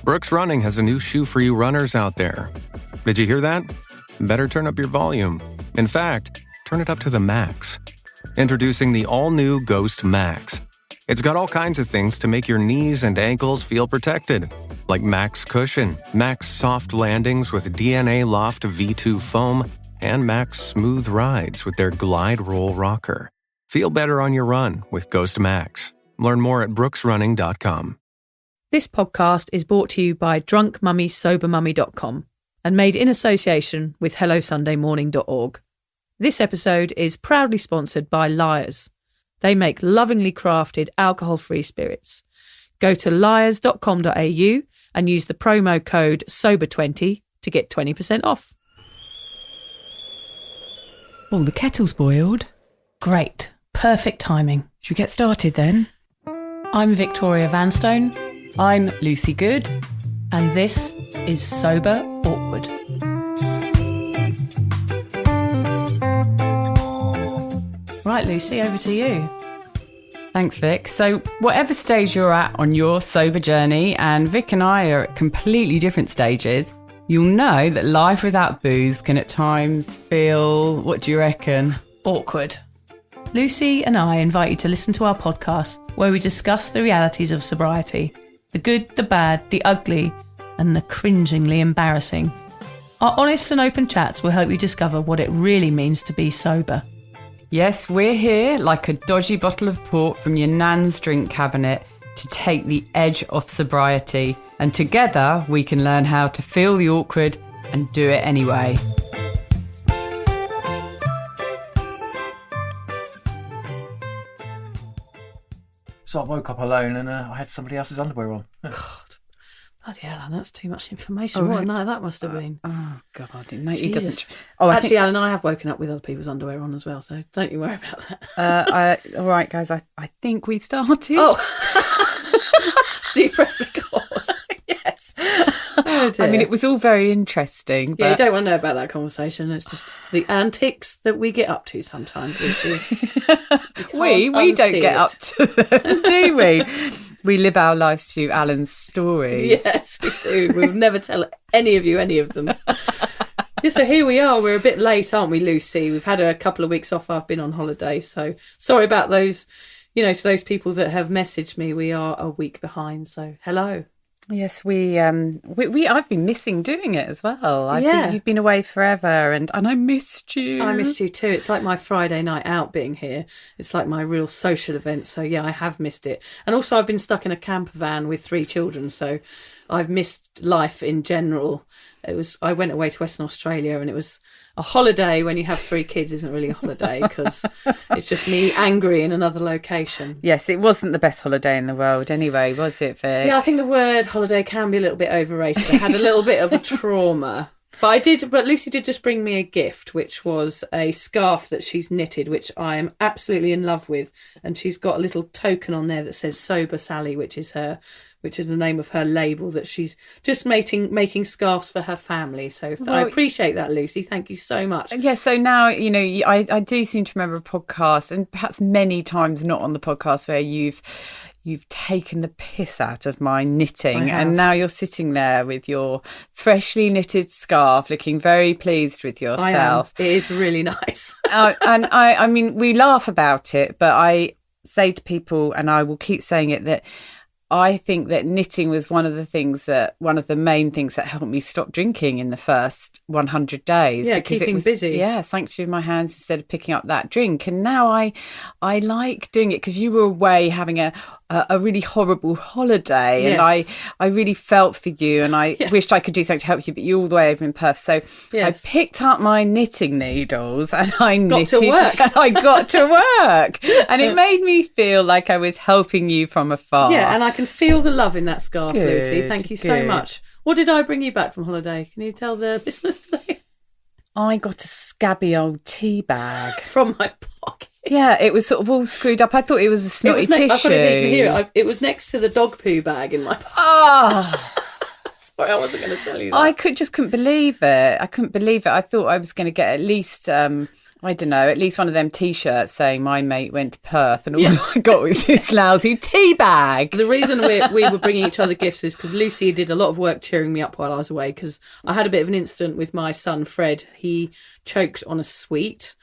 Brooks Running has a new shoe for you runners out there. Did you hear that? Better turn up your volume. In fact, turn it up to the max. Introducing the all-new Ghost Max. It's got all kinds of things to make your knees and ankles feel protected, like Max Cushion, Max Soft Landings with DNA Loft V2 foam, and Max Smooth Rides with their Glide Roll Rocker. Feel better on your run with Ghost Max. Learn more at brooksrunning.com. This podcast is brought to you by drunkmummysobermummy.com and made in association with HelloSundayMorning.org. This episode is proudly sponsored by Lyres. They make lovingly crafted alcohol-free spirits. Go to lyres.com.au and use the promo code SOBER20 to get 20% off. Oh, the kettle's boiled. Great. Perfect timing. Should we get started then? I'm Victoria Vanstone. I'm Lucy Good. And this is Sober Awkward. Right, Lucy, over to you. Thanks, Vic. So whatever stage you're at on your sober journey, and Vic and I are at completely different stages, you'll know that life without booze can at times feel, what do you reckon? Awkward. Lucy and I invite you to listen to our podcast where we discuss the realities of sobriety, the good, the bad, the ugly, and the cringingly embarrassing. Our honest and open chats will help you discover what it really means to be sober. Yes, we're here like a dodgy bottle of port from your nan's drink cabinet to take the edge off sobriety. And together we can learn how to feel the awkward and do it anyway. So I woke up alone and I had somebody else's underwear on. God, bloody hell, Alan, that's too much information. What a night that must have been. Oh, God. He Jesus. doesn't... Actually, Alan, I have woken up with other people's underwear on as well, so don't you worry about that. All right, guys, I think we've started. Oh. Did you press record? Yes. Oh, dear. I mean, it was all very interesting. But... Yeah, you don't want to know about that conversation. It's just the antics that we get up to sometimes, Lucy. we don't get up to them, do we? We live our lives through Alan's stories. Yes, we do. We'll never tell any of you any of them. Yeah, so here we are. We're a bit late, aren't we, Lucy? We've had a couple of weeks off. I've been on holiday, so sorry about those. To those people that have messaged me, we are a week behind. So hello. Yes, I've been missing doing it as well. You've been away forever, and I missed you. I missed you too. It's like my Friday night out being here. It's like my real social event. So yeah, I have missed it. And also I've been stuck in a camper van with 3 children. So I've missed life in general. I went away to Western Australia, and it was a holiday when you have 3 kids isn't really a holiday because it's just me angry in another location. Yes, it wasn't the best holiday in the world anyway, was it, Vic? Yeah, I think the word holiday can be a little bit overrated. I had a little bit of a trauma. But Lucy did just bring me a gift, which was a scarf that she's knitted, which I am absolutely in love with. And she's got a little token on there that says Sober Sally, which is the name of her label, that she's just making scarves for her family. So I appreciate that, Lucy. Thank you so much. Yeah, so now, I do seem to remember a podcast, and perhaps many times not on the podcast, where you've taken the piss out of my knitting, and now you're sitting there with your freshly knitted scarf, looking very pleased with yourself. It is really nice. And I mean, we laugh about it, but I say to people, and I will keep saying it, that I think that knitting was one of the main things that helped me stop drinking in the first 100 days. Yeah, because keeping busy. Yeah, sanctuary in my hands instead of picking up that drink. And now I like doing it because you were away having a really horrible holiday, yes. And I really felt for you, and I wished I could do something to help you, but you're all the way over in Perth. So yes. I picked up my knitting needles and I knitted. To work. And I got to work, and it made me feel like I was helping you from afar. Yeah, and I can feel the love in that scarf, good, Lucy. Thank you so much. What did I bring you back from holiday? Can you tell the listeners today? I got a scabby old tea bag from my pocket. Yeah, it was sort of all screwed up. I thought it was a snotty tissue. I can't even hear it. It was next to the dog poo bag in my pocket. Oh. Sorry, I wasn't going to tell you that. I couldn't believe it. I thought I was going to get at least I don't know, at least one of them T-shirts saying my mate went to Perth and all I got was this lousy tea bag. The reason we were bringing each other gifts is because Lucy did a lot of work cheering me up while I was away, because I had a bit of an incident with my son, Fred. He choked on a sweet.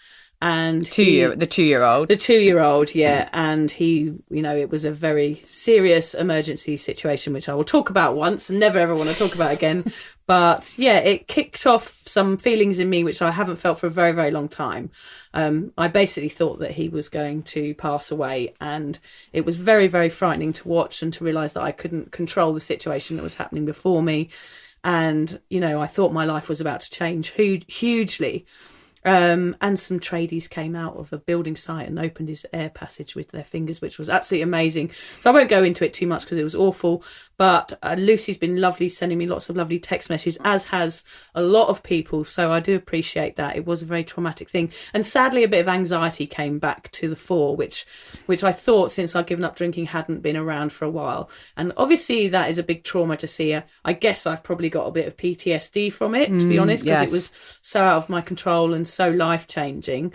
And the 2-year-old, yeah. And he, it was a very serious emergency situation, which I will talk about once and never ever want to talk about again. But yeah, it kicked off some feelings in me, which I haven't felt for a very, very long time. I basically thought that he was going to pass away, and it was very, very frightening to watch and to realise that I couldn't control the situation that was happening before me. And, I thought my life was about to change hugely. And some tradies came out of a building site and opened his air passage with their fingers, which was absolutely amazing. So I won't go into it too much because it was awful. But Lucy's been lovely, sending me lots of lovely text messages, as has a lot of people. So I do appreciate that. It was a very traumatic thing. And sadly, a bit of anxiety came back to the fore, which I thought, since I'd given up drinking, hadn't been around for a while. And obviously that is a big trauma to see. I guess I've probably got a bit of PTSD from it, to be honest, because it was so out of my control and so life-changing,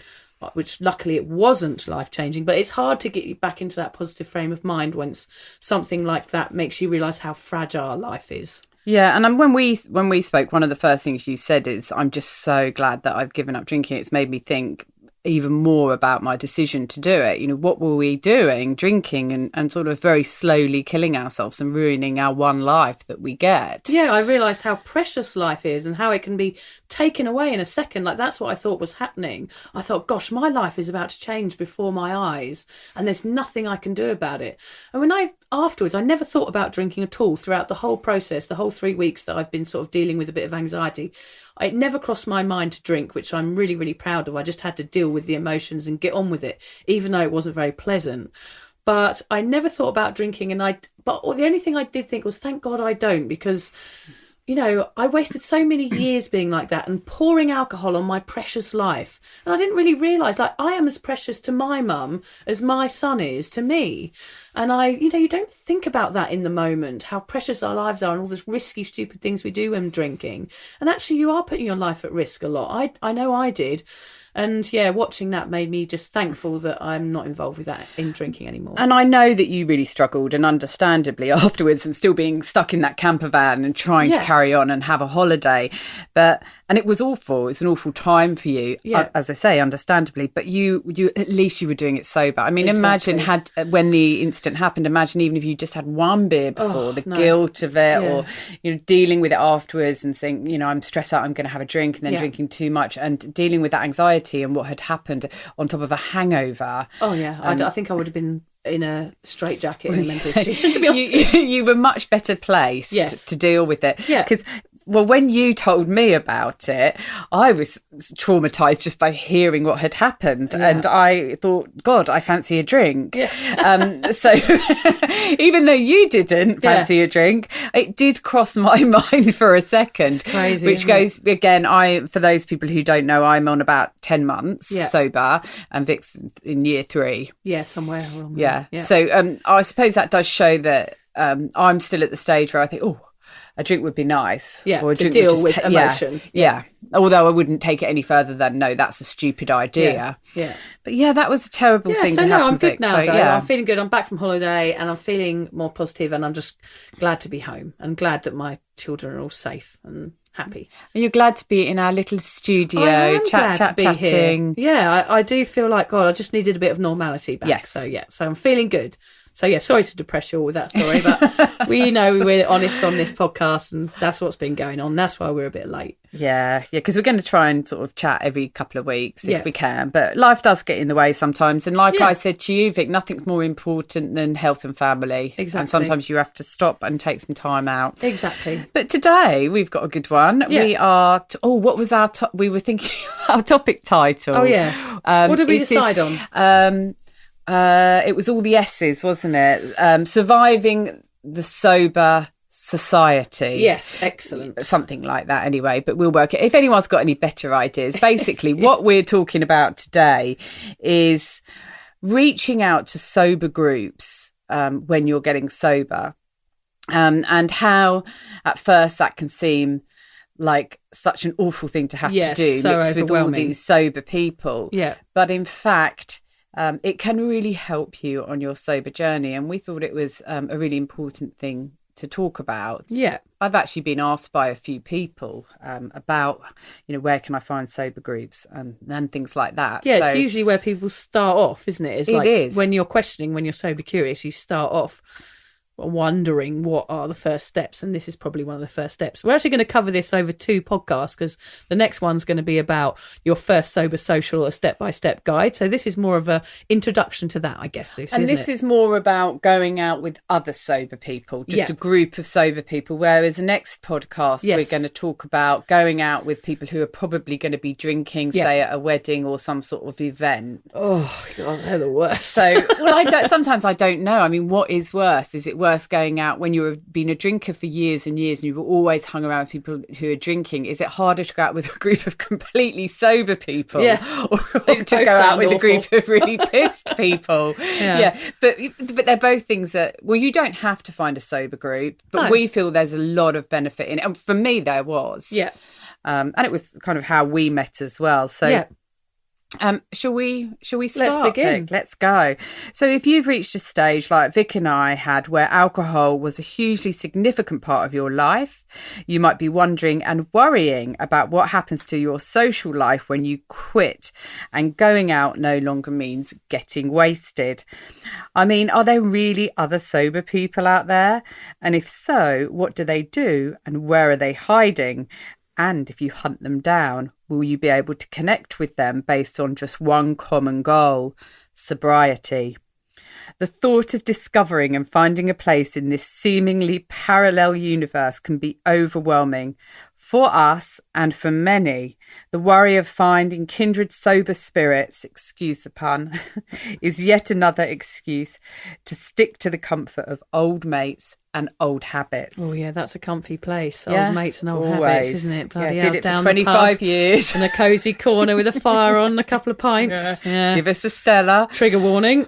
which luckily it wasn't life-changing. But it's hard to get you back into that positive frame of mind once something like that makes you realise how fragile life is. Yeah, and when we spoke, one of the first things you said is, I'm just so glad that I've given up drinking. It's made me think even more about my decision to do it. What were we doing, drinking and sort of very slowly killing ourselves and ruining our one life that we get? Yeah, I realised how precious life is and how it can be taken away in a second. Like, that's what I thought was happening. I thought, gosh, my life is about to change before my eyes and there's nothing I can do about it. And afterwards, I never thought about drinking at all throughout the whole process, the whole 3 weeks that I've been sort of dealing with a bit of anxiety. It never crossed my mind to drink, which I'm really, really proud of. I just had to deal with the emotions and get on with it, even though it wasn't very pleasant. But I never thought about drinking. But the only thing I did think was, thank God I don't, because I wasted so many years being like that and pouring alcohol on my precious life. And I didn't really realise, I am as precious to my mum as my son is to me. And you don't think about that in the moment, how precious our lives are and all the risky, stupid things we do when drinking. And actually, you are putting your life at risk a lot. I know I did. And yeah, watching that made me just thankful that I'm not involved with that in drinking anymore. And I know that you really struggled, and understandably, afterwards, and still being stuck in that camper van and trying to carry on and have a holiday. And it was awful. It's an awful time for you, as I say, understandably. But you at least you were doing it sober. I mean, imagine when the incident happened, imagine even if you just had one beer before, guilt of it, or dealing with it afterwards and saying, I'm stressed out, I'm going to have a drink, and then drinking too much, and dealing with that anxiety and what had happened on top of a hangover. Oh yeah, I think I would have been in a straitjacket in a mental institution, to be honest. You were much better placed to deal with it. Yeah. Because when you told me about it, I was traumatised just by hearing what had happened. Yeah. And I thought, God, I fancy a drink. Yeah. So even though you didn't fancy a drink, it did cross my mind for a second. It's crazy. Which goes, again, for those people who don't know, I'm on about 10 months sober, and Vic's in year 3. Yeah, somewhere along there. Yeah. So I suppose that does show that I'm still at the stage where I think, a drink would be nice. Yeah, or a to drink deal with emotion. Yeah. Although I wouldn't take it any further than, no, that's a stupid idea. Yeah. But yeah, that was a terrible thing to happen. I'm good Vic. now, so, though. Yeah. I'm feeling good. I'm back from holiday and I'm feeling more positive, and I'm just glad to be home and glad that my children are all safe and happy. And you're glad to be in our little studio, chatting. Yeah, I do feel like, God, I just needed a bit of normality back. Yes. So I'm feeling good. So yeah, sorry to depress you all with that story, but we know we're honest on this podcast, and that's what's been going on. That's why we're a bit late. Yeah, because we're going to try and sort of chat every couple of weeks if we can. But life does get in the way sometimes. And like I said to you, Vic, nothing's more important than health and family. Exactly. And sometimes you have to stop and take some time out. Exactly. But today we've got a good one. Yeah. We are... what was our... we were thinking our topic title. Oh, yeah. What did we decide on? It was all the S's, wasn't it? Surviving the sober society. Yes, excellent. Something like that anyway, but we'll work it. If anyone's got any better ideas, basically what we're talking about today is reaching out to sober groups when you're getting sober, and how at first that can seem like such an awful thing to have Yes, to do, so mixed with all overwhelming. these sober people. Yeah. But in fact, it can really help you on your sober journey. And we thought it was a really important thing to talk about. Yeah. I've actually been asked by a few people about, where can I find sober groups and things like that. Yeah, So it's usually where people start off, isn't it? It's It like is. when you're questioning, when you're sober curious, you start off wondering what are the first steps, and this is probably one of the first steps. We're actually going to cover this over 2 podcasts, because the next one's going to be about your first sober social, a step-by-step guide. So this is more of a introduction to that, I guess, Lucy, And this isn't it? is more about going out with other sober people, just Yeah. a group of sober people. Whereas the next podcast, Yes. we're going to talk about going out with people who are probably going to be drinking, Yeah. say at a wedding or some sort of event. Oh, God, they're the worst. So, sometimes I don't know. I mean, what is worse? Is it worse going out when you've been a drinker for years and years and you've always hung around with people who are drinking? Is it harder to go out with a group of completely sober people? Yeah. Or These to both go out sound with a awful. group of really pissed people? Yeah. But they're both things that, well, you don't have to find a sober group, but No. we feel there's a lot of benefit in it. And for me, there was. Yeah. And it was kind of how we met as well. So Yeah. shall we start? Let's begin. Vic? Let's go. So if you've reached a stage like Vic and I had where alcohol was a hugely significant part of your life, you might be wondering and worrying about what happens to your social life when you quit and going out no longer means getting wasted. I mean, are there really other sober people out there? And if so, what do they do and where are they hiding? And if you hunt them down, will you be able to connect with them based on just one common goal, sobriety? The thought of discovering and finding a place in this seemingly parallel universe can be overwhelming. For us and for many, the worry of finding kindred sober spirits, excuse the pun, is yet another excuse to stick to the comfort of old mates and old habits. Oh, yeah, that's a comfy place. Yeah, Old mates and old always. habits, isn't it? Bloody Yeah, hell, did it down for the 25 pub years. in a cosy corner with a fire on, a couple of pints. Yeah. Give us a Stella. Trigger warning.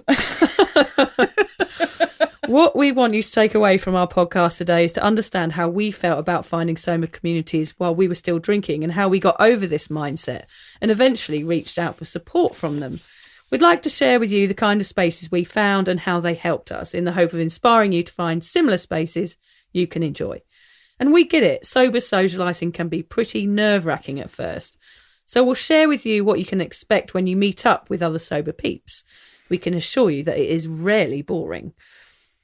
What we want you to take away from our podcast today is to understand how we felt about finding sober communities while we were still drinking and how we got over this mindset and eventually reached out for support from them. We'd like to share with you the kind of spaces we found and how they helped us in the hope of inspiring you to find similar spaces you can enjoy. And we get it, sober socialising can be pretty nerve-wracking at first. So we'll share with you what you can expect when you meet up with other sober peeps. We can assure you that it is rarely boring.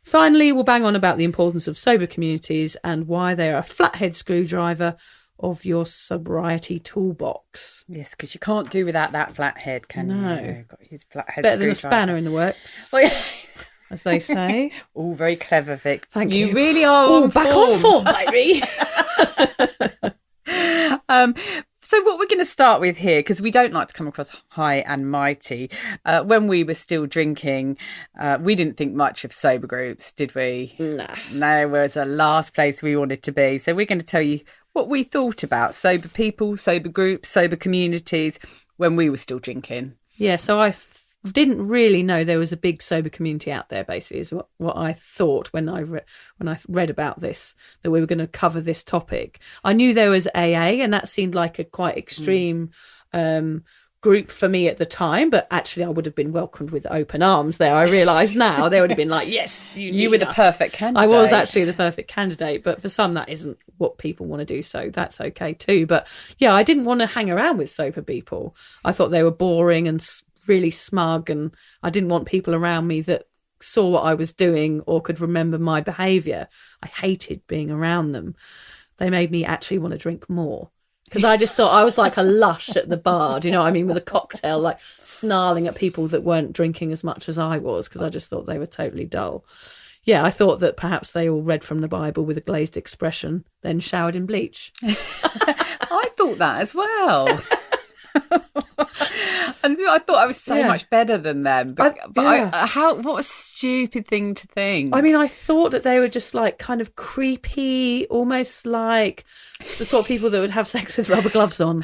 Finally, we'll bang on about the importance of sober communities and why they are a flathead screwdriver of your sobriety toolbox. Yes, because you can't do without that flathead, can No. you? You've got his flathead. It's better than a screwdriver. spanner in the works, Oh, yeah. as they say. All very clever, Vic. Thank you. You really are Oh, on back form. on form, baby. So what we're going to start with here, because we don't like to come across high and mighty, when we were still drinking, we didn't think much of sober groups, did we? Nah. No, it was the last place we wanted to be. So we're going to tell you what we thought about sober people, sober groups, sober communities when we were still drinking. Yeah, so I didn't really know there was a big sober community out there, basically, is what I thought when I read about this, that we were going to cover this topic. I knew there was AA, and that seemed like a quite extreme group for me at the time, but actually I would have been welcomed with open arms there. I realise now they would have been like, yes, you were need the us. perfect candidate. I was actually the perfect candidate, but for some that isn't what people want to do, so that's okay too. But yeah, I didn't want to hang around with sober people. I thought they were boring and really smug, and I didn't want people around me that saw what I was doing or could remember my behaviour. I hated being around them. They made me actually want to drink more, because I just thought I was like a lush at the bar, do you know what I mean, with a cocktail, like snarling at people that weren't drinking as much as I was, because I just thought they were totally dull. Yeah, I thought that perhaps they all read from the Bible with a glazed expression, then showered in bleach. I thought that as well. And I thought I was so much better than them. But what a stupid thing to think. I mean, I thought that they were just like kind of creepy, almost like the sort of people that would have sex with rubber gloves on.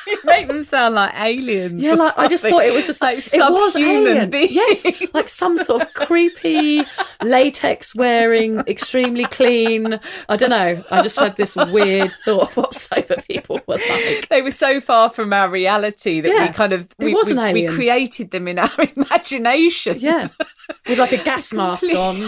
You make them sound like aliens. Yeah, like I just thought it was just like it was alien. Yes, like some sort of creepy latex wearing, extremely clean. I don't know. I just had this weird thought of what sober people were like. They were so far from our reality that we kind of we created them in our imagination. Yeah, with like a gas mask on.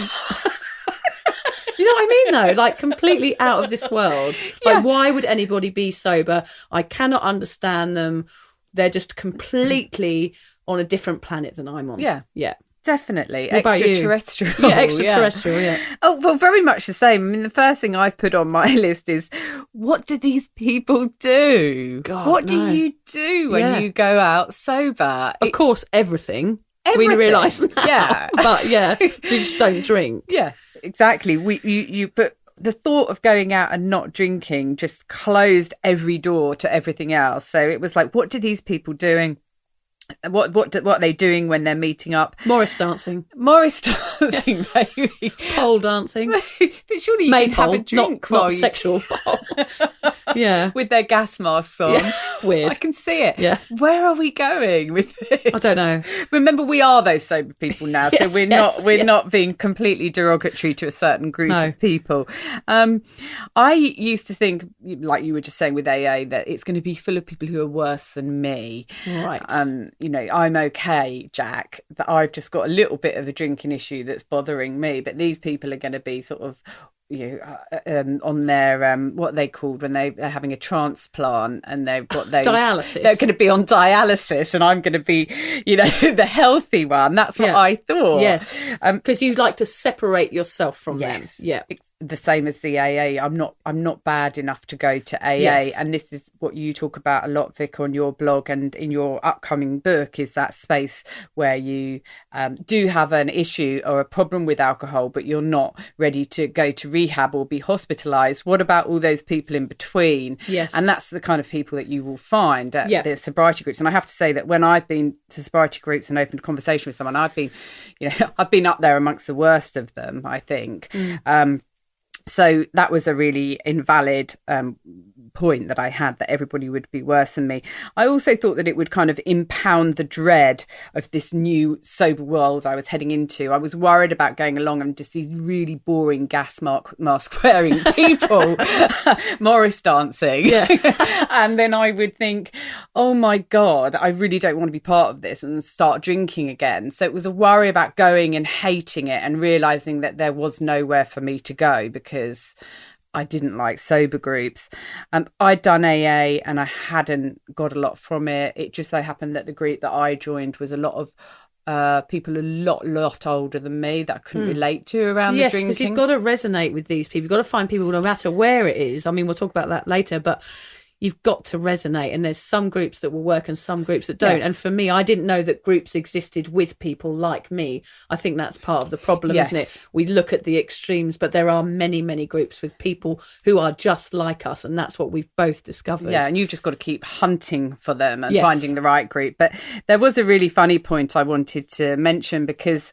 You know what I mean, though? Like, completely out of this world. Like, why would anybody be sober? I cannot understand them. They're just completely on a different planet than I'm on. Yeah. Yeah. Definitely. What about you? Extraterrestrial. Yeah, extraterrestrial, yeah. Oh, well, very much the same. I mean, the first thing I've put on my list is, what do these people do? God, what do you do when you go out sober? Of course, everything. Everything. We realise that. Yeah. But, yeah, we just don't drink. Yeah. Exactly. But the thought of going out and not drinking just closed every door to everything else. So it was like, what do these people doing? What are they doing when they're meeting up? Morris dancing, baby. Pole dancing. But surely you can have a drink not sexual pole. Yeah, with their gas masks on. Yeah. Weird. I can see it. Yeah. Where are we going with this? I don't know. Remember, we are those sober people now, Yes, so we're not being completely derogatory to a certain group of people. I used to think, like you were just saying with AA, that it's going to be full of people who are worse than me. Right. You know, I'm okay, Jack, that I've just got a little bit of a drinking issue that's bothering me, but these people are going to be sort of, you know, on their what are they called when they're having a transplant and they've got those dialysis. They're going to be on dialysis, and I'm going to be, you know, the healthy one. That's what I thought. Yes, because you like to separate yourself from them. Yeah, the same as the AA. I'm not bad enough to go to AA, and this is what you talk about a lot, Vic, on your blog and in your upcoming book, is that space where you do have an issue or a problem with alcohol, but you're not ready to go to rehab or be hospitalised. What about all those people in between? Yes, and that's the kind of people that you will find at the sobriety groups. And I have to say that when I've been to sobriety groups and opened a conversation with someone, I've been up there amongst the worst of them, I think. So that was a really invalid point that I had, that everybody would be worse than me. I also thought that it would kind of impound the dread of this new sober world I was heading into. I was worried about going along and just these really boring gas mask wearing people, Morris dancing. Yeah. And then I would think, oh my God, I really don't want to be part of this, and start drinking again. So it was a worry about going and hating it and realising that there was nowhere for me to go because I didn't like sober groups. I'd done AA and I hadn't got a lot from it. It just so happened that the group that I joined was a lot of people a lot older than me that I couldn't relate to around the drinking. Yes, because you've got to resonate with these people. You've got to find people no matter where it is. I mean, we'll talk about that later, but you've got to resonate, and there's some groups that will work and some groups that don't. Yes. And for me, I didn't know that groups existed with people like me. I think that's part of the problem, isn't it? We look at the extremes, but there are many, many groups with people who are just like us, and that's what we've both discovered. Yeah, and you've just got to keep hunting for them and finding the right group. But there was a really funny point I wanted to mention, because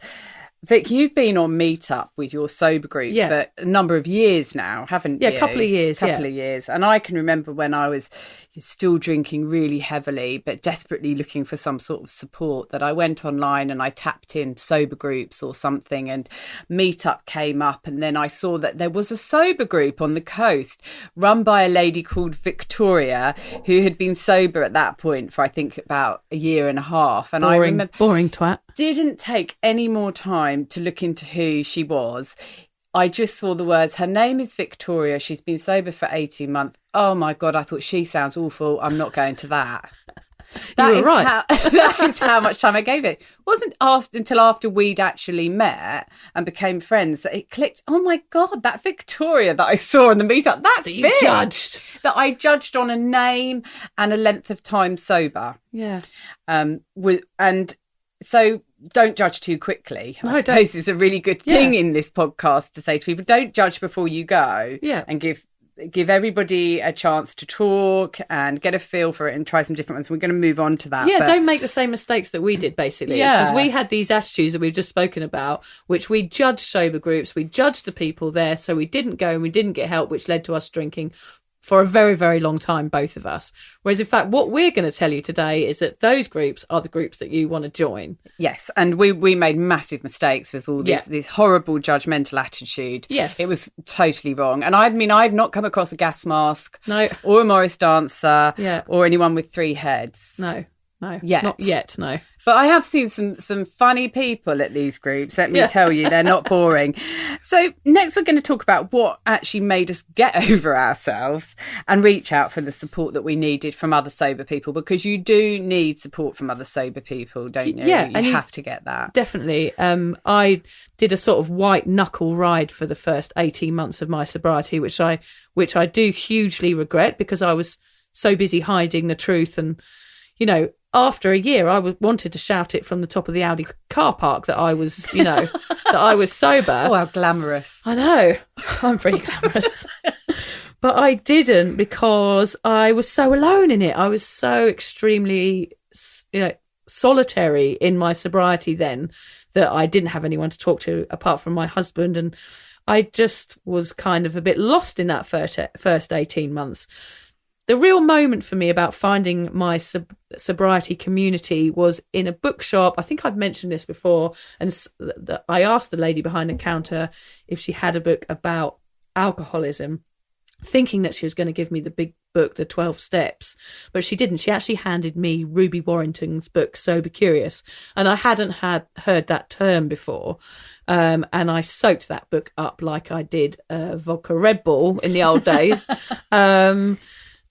Vic, you've been on Meetup with your sober group for a number of years now, haven't you? Yeah, a couple of years. Couple of years. And I can remember when I was still drinking really heavily, but desperately looking for some sort of support, that I went online and I tapped in sober groups or something, and Meetup came up. And then I saw that there was a sober group on the coast run by a lady called Victoria, who had been sober at that point for, I think, about a year and a half. And I remember, boring twat. Didn't take any more time to look into who she was. I just saw the words, her name is Victoria, she's been sober for 18 months. Oh my God, I thought, she sounds awful, I'm not going to that. That is how much time I gave it. It wasn't until after we'd actually met and became friends that it clicked. Oh my God, that Victoria that I saw in the Meetup, that's you judged. That I judged on a name and a length of time sober. Yeah. So don't judge too quickly. I suppose it's a really good thing in this podcast to say to people, don't judge before you go, and give everybody a chance to talk and get a feel for it and try some different ones. We're going to move on to that. Yeah, don't make the same mistakes that we did, basically. Because we had these attitudes that we've just spoken about, which we judged sober groups, we judged the people there, so we didn't go and we didn't get help, which led to us drinking for a very, very long time, both of us. Whereas, in fact, what we're going to tell you today is that those groups are the groups that you want to join. Yes, and we made massive mistakes with all this horrible judgmental attitude. Yes. It was totally wrong. And I've not come across a gas mask or a Morris dancer or anyone with 3 heads. No, yet. Not yet, no. But I have seen some funny people at these groups. Let me tell you, they're not boring. So next we're going to talk about what actually made us get over ourselves and reach out for the support that we needed from other sober people, because you do need support from other sober people, don't you? Yeah. You have to get that. Definitely. I did a sort of white knuckle ride for the first 18 months of my sobriety, which I do hugely regret, because I was so busy hiding the truth. And, you know, after a year, I wanted to shout it from the top of the Audi car park that I was, you know, that I was sober. Oh, how glamorous. I know. I'm pretty glamorous. But I didn't, because I was so alone in it. I was so extremely, you know, solitary in my sobriety then, that I didn't have anyone to talk to apart from my husband. And I just was kind of a bit lost in that first 18 months. The real moment for me about finding my sobriety community was in a bookshop. I think I've mentioned this before. And I asked the lady behind the counter if she had a book about alcoholism, thinking that she was going to give me the big book, The 12 Steps. But she didn't. She actually handed me Ruby Warrington's book, Sober Curious. And I hadn't heard that term before. And I soaked that book up like I did vodka Red Bull in the old days.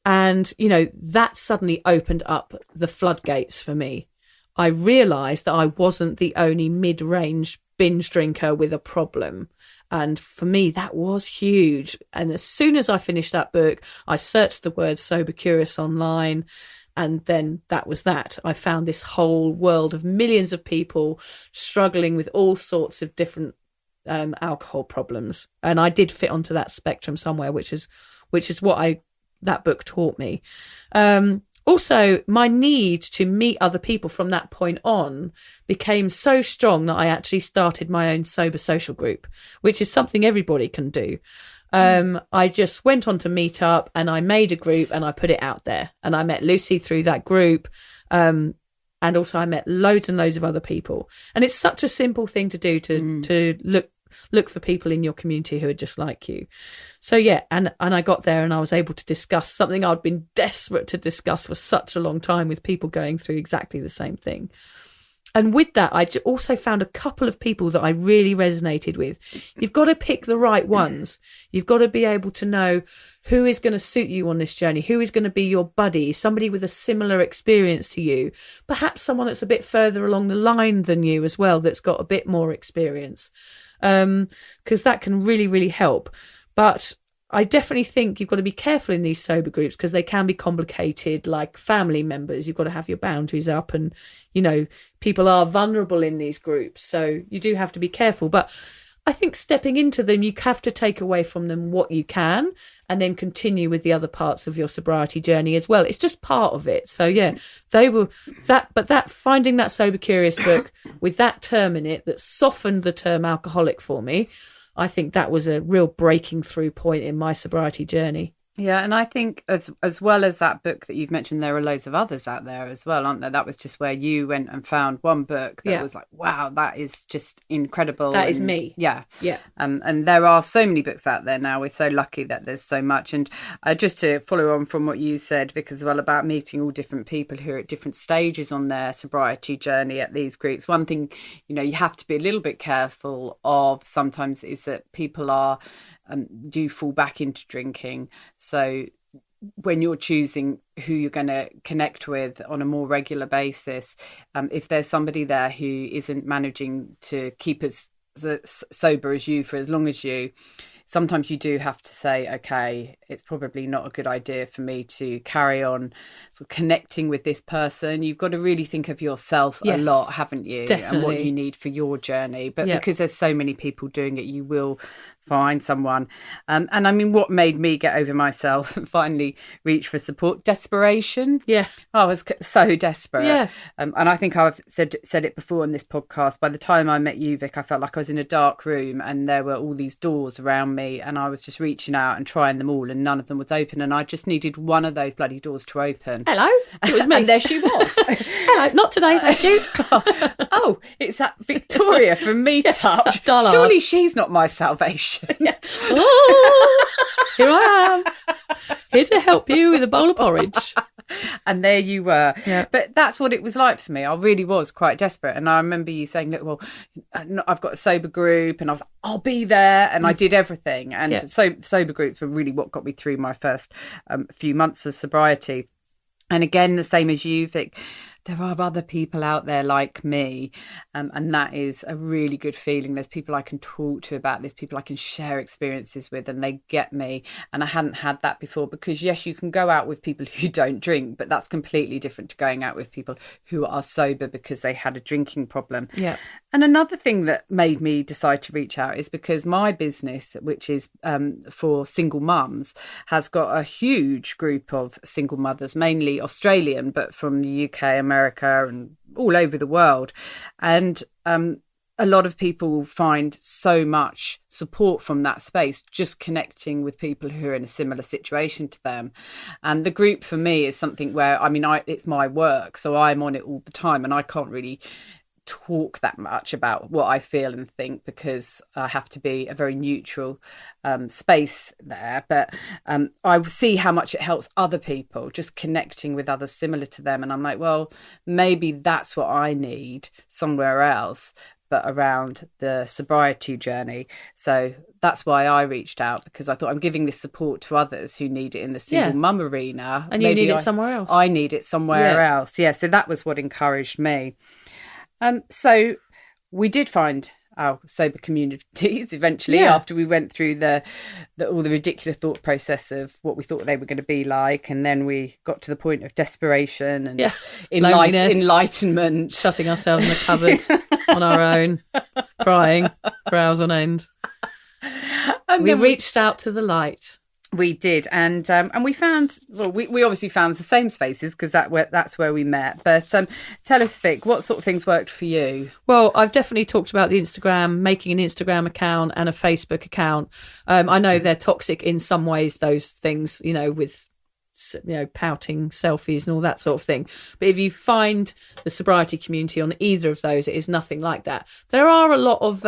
And, you know, that suddenly opened up the floodgates for me. I realised that I wasn't the only mid-range binge drinker with a problem. And for me, that was huge. And as soon as I finished that book, I searched the word Sober Curious online. And then that was that. I found this whole world of millions of people struggling with all sorts of different alcohol problems. And I did fit onto that spectrum somewhere, which is what that book taught me. Also, my need to meet other people from that point on became so strong that I actually started my own sober social group, which is something everybody can do. I just went on to Meetup and I made a group and I put it out there. And I met Lucy through that group. And also I met loads and loads of other people. And it's such a simple thing to do, to look for people in your community who are just like you. So yeah, and I got there and I was able to discuss something I'd been desperate to discuss for such a long time with people going through exactly the same thing. And with that, I also found a couple of people that I really resonated with. You've got to pick the right ones. You've got to be able to know who is going to suit you on this journey, who is going to be your buddy, somebody with a similar experience to you, perhaps someone that's a bit further along the line than you as well, that's got a bit more experience. Because that can really, really help. But I definitely think you've got to be careful in these sober groups, because they can be complicated, like family members. You've got to have your boundaries up, and, you know, people are vulnerable in these groups. So you do have to be careful. But I think stepping into them, you have to take away from them what you can and then continue with the other parts of your sobriety journey as well. It's just part of it. So yeah, they were that finding that Sober Curious book with that term in it that softened the term alcoholic for me, I think that was a real breaking through point in my sobriety journey. Yeah, and I think as well as that book that you've mentioned, there are loads of others out there as well, aren't there? That was just where you went and found one book that was like, wow, that is just incredible. That is me. Yeah. Yeah. And there are so many books out there now. We're so lucky that there's so much. And just to follow on from what you said, Vic, as well, about meeting all different people who are at different stages on their sobriety journey at these groups. One thing, you know, you have to be a little bit careful of sometimes is that people do fall back into drinking. So when you're choosing who you're going to connect with on a more regular basis, if there's somebody there who isn't managing to keep as sober as you for as long as you, sometimes you do have to say, okay, it's probably not a good idea for me to carry on sort of connecting with this person. You've got to really think of yourself a lot, haven't you? Definitely. And what you need for your journey. But because there's so many people doing it, you will find someone. And I mean, what made me get over myself and finally reach for support? Desperation. Yeah. I was so desperate. Yeah. And I think I've said it before on this podcast. By the time I met you, Vic, I felt like I was in a dark room and there were all these doors around me and I was just reaching out and trying them all and none of them was open. And I just needed one of those bloody doors to open. Hello, it was me. And there she was. Hello, not today, thank you. Oh, it's that Victoria from Meetup. Dull Surely she's not my salvation. Yeah. Oh, here I am, here to help you with a bowl of porridge. And there you were. Yeah. But that's what it was like for me. I really was quite desperate. And I remember you saying, look, well, I've got a sober group. And I was like, I'll be there. And I did everything. And so sober groups were really what got me through my first few months of sobriety. And again, the same as you, Vic, there are other people out there like me. And that is a really good feeling. There's people I can talk to about this, people I can share experiences with, and they get me. And I hadn't had that before because, yes, you can go out with people who don't drink, but that's completely different to going out with people who are sober because they had a drinking problem. Yeah. And another thing that made me decide to reach out is because my business, which is for single mums, has got a huge group of single mothers, mainly Australian, but from the UK, America and all over the world. And a lot of people find so much support from that space, just connecting with people who are in a similar situation to them. And the group for me is something where, I mean, it's my work, so I'm on it all the time and I can't really talk that much about what I feel and think because I have to be a very neutral space there. But I see how much it helps other people, just connecting with others similar to them. And I'm like, well, maybe that's what I need somewhere else, but around the sobriety journey. So that's why I reached out, because I thought I'm giving this support to others who need it in the single mum arena. And you need it somewhere else. I need it somewhere else. Yeah. So that was what encouraged me. So we did find our sober communities eventually after we went through all the ridiculous thought process of what we thought they were going to be like. And then we got to the point of desperation and enlightenment. Shutting ourselves in a cupboard on our own, crying for hours on end. And we reached out to the light. We did, and we found, well, we obviously found the same spaces because that's where we met. But tell us, Vic, what sort of things worked for you? Well, I've definitely talked about the Instagram, making an Instagram account and a Facebook account. I know they're toxic in some ways, those things, with pouting selfies and all that sort of thing. But if you find the sobriety community on either of those, it is nothing like that. There are a lot of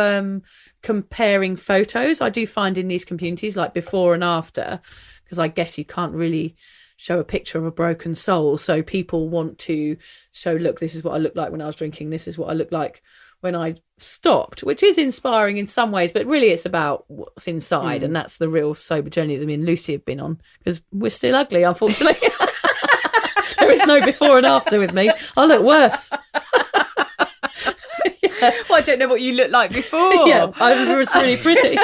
comparing photos I do find in these communities, like before and after, because I guess you can't really show a picture of a broken soul. So people want to show, look, this is what I looked like when I was drinking. This is what I looked like when I stopped, which is inspiring in some ways, but really it's about what's inside. And that's the real sober journey that me and Lucy have been on, because we're still ugly, unfortunately. There is no before and after with me. I look worse. Well, I don't know what you looked like before. Yeah, I was really pretty.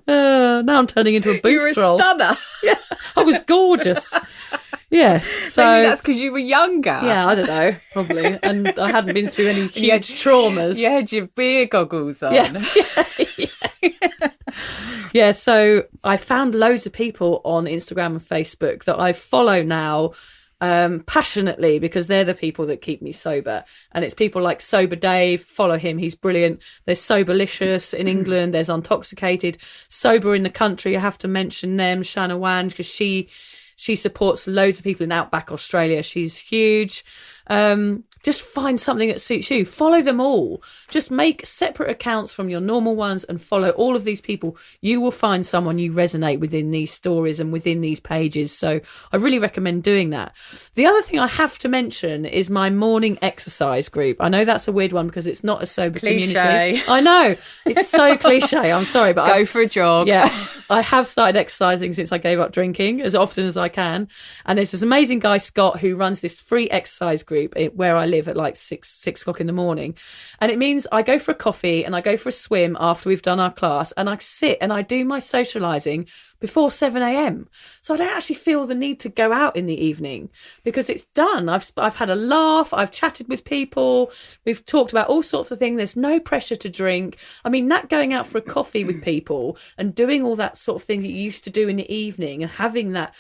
Now I'm turning into a booth You were a troll. stunner. Yeah, I was gorgeous. Yes, so maybe that's because you were younger. Yeah, I don't know, probably, and I hadn't been through any huge traumas. You had your beer goggles on. Yeah. So I found loads of people on Instagram and Facebook that I follow now passionately, because they're the people that keep me sober. And it's people like Sober Dave. Follow him, he's brilliant. There's Soberlicious in England, there's Untoxicated. Sober in the country, I have to mention them, Shanna Wange, because she supports loads of people in Outback Australia. She's huge. Just find something that suits you. Follow them all. Just make separate accounts from your normal ones and follow all of these people. You will find someone you resonate within these stories and within these pages. So I really recommend doing that. The other thing I have to mention is my morning exercise group. I know that's a weird one because it's not a sober community. I know. It's so cliche. I'm sorry, but Go for a jog. Yeah. I have started exercising since I gave up drinking as often as I can. And there's this amazing guy, Scott, who runs this free exercise group where I live at like 6 o'clock in the morning. And it means I go for a coffee and I go for a swim after we've done our class, and I sit and I do my socializing before 7 a.m. So I don't actually feel the need to go out in the evening because it's done. I've had a laugh. I've chatted with people. We've talked about all sorts of things. There's no pressure to drink. I mean, that going out for a coffee with people and doing all that sort of thing that you used to do in the evening and having that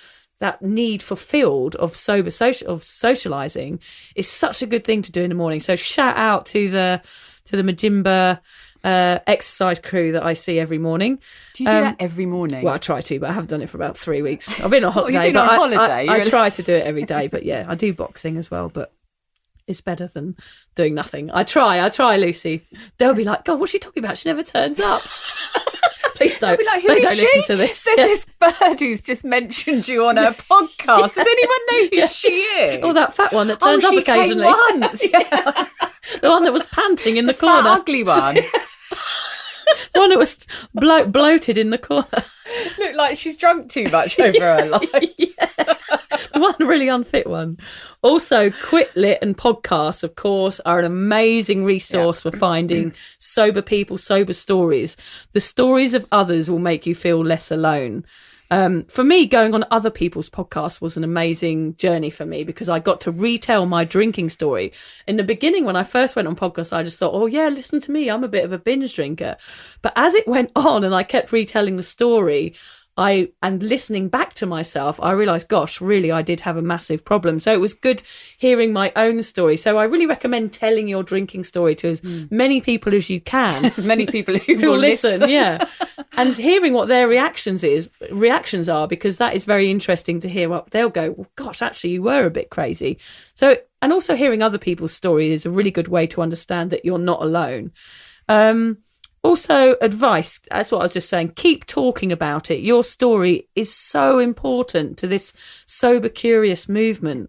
need fulfilled of socializing is such a good thing to do in the morning. So shout out to the Majimba exercise crew that I see every morning. Do you do that every morning? Well, I try to, but I haven't done it for about 3 weeks. I've been on holiday. You've been on holiday. I try to do it every day, but yeah, I do boxing as well, but it's better than doing nothing. I try, Lucy. They'll be like, God, what's she talking about? She never turns up. Please don't. Like, they don't listen to this. There's this bird who's just mentioned you on her podcast. Does anyone know who she is? Oh, that fat one that turns up occasionally. Came once. Yeah. The one that was panting in the corner. Fat, ugly one. The one that was bloated in the corner. Looked like she's drunk too much over her life. Yeah. One really unfit one. Also, Quit Lit and podcasts, of course, are an amazing resource for finding sober people, sober stories. The stories of others will make you feel less alone. For me, going on other people's podcasts was an amazing journey for me because I got to retell my drinking story. In the beginning, when I first went on podcasts, I just thought, oh yeah, listen to me, I'm a bit of a binge drinker. But as it went on and I kept retelling the story, and listening back to myself, I realised, gosh, really, I did have a massive problem. So it was good hearing my own story. So I really recommend telling your drinking story to as many people as you can. As many people who will listen. Yeah. And hearing what their reactions are, because that is very interesting to hear. What they'll go, well, gosh, actually, you were a bit crazy. So, and also hearing other people's stories is a really good way to understand that you're not alone. Also, advice, that's what I was just saying, keep talking about it. Your story is so important to this sober curious movement.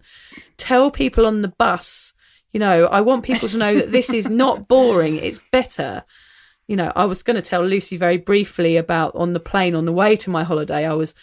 Tell people on the bus, I want people to know that this is not boring, it's better. I was going to tell Lucy very briefly about on the plane on the way to my holiday, I was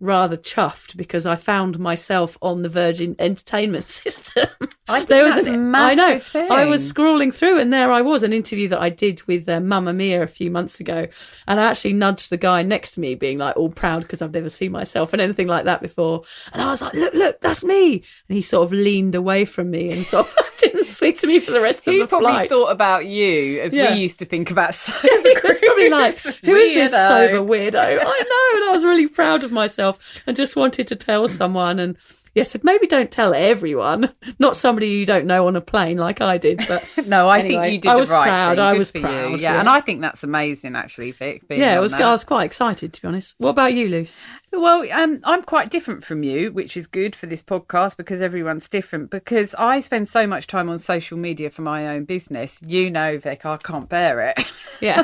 rather chuffed because I found myself on the Virgin Entertainment System. I think that's a massive thing. I was scrolling through and there I was, an interview that I did with Mamma Mia a few months ago, and I actually nudged the guy next to me being like all proud because I've never seen myself in anything like that before, and I was like, look, that's me, and he sort of leaned away from me and sort of didn't speak to me for the rest of the flight. He probably thought about you as we used to think about sober. He was probably like, who is this sober weirdo? I know, and I was really proud of myself and just wanted to tell someone, and said maybe don't tell everyone, not somebody you don't know on a plane like I did. But no, I anyway, think you did the right thing. I was proud. Yeah, and I think that's amazing, actually, Vic. I was quite excited, to be honest. What about you, Luce? Well, I'm quite different from you, which is good for this podcast because everyone's different. Because I spend so much time on social media for my own business. Vic, I can't bear it. Yeah.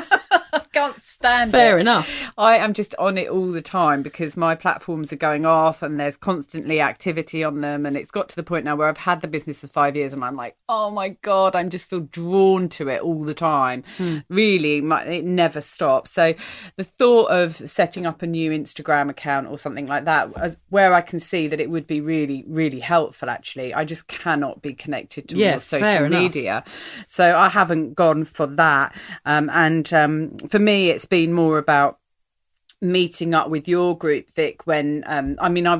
I can't stand it. Fair enough. I am just on it all the time because my platforms are going off and there's constantly activity on them. And it's got to the point now where I've had the business for 5 years and I'm like, oh my God, I just feel drawn to it all the time. Really, it never stops. So the thought of setting up a new Instagram account or something like that, where I can see that it would be really, really helpful, actually. I just cannot be connected to more social media. So I haven't gone for that. For me, it's been more about meeting up with your group, Vic, when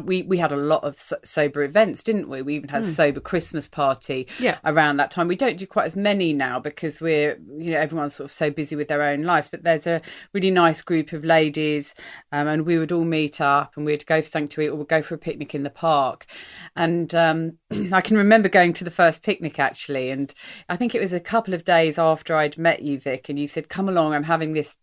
we had a lot of sober events, didn't we? We even had a sober Christmas party around that time. We don't do quite as many now because we're, everyone's sort of so busy with their own lives, but there's a really nice group of ladies and we would all meet up and we'd go for something to eat or we'd go for a picnic in the park. And I can remember going to the first picnic, actually, and I think it was a couple of days after I'd met you, Vic, and you said, come along, I'm having this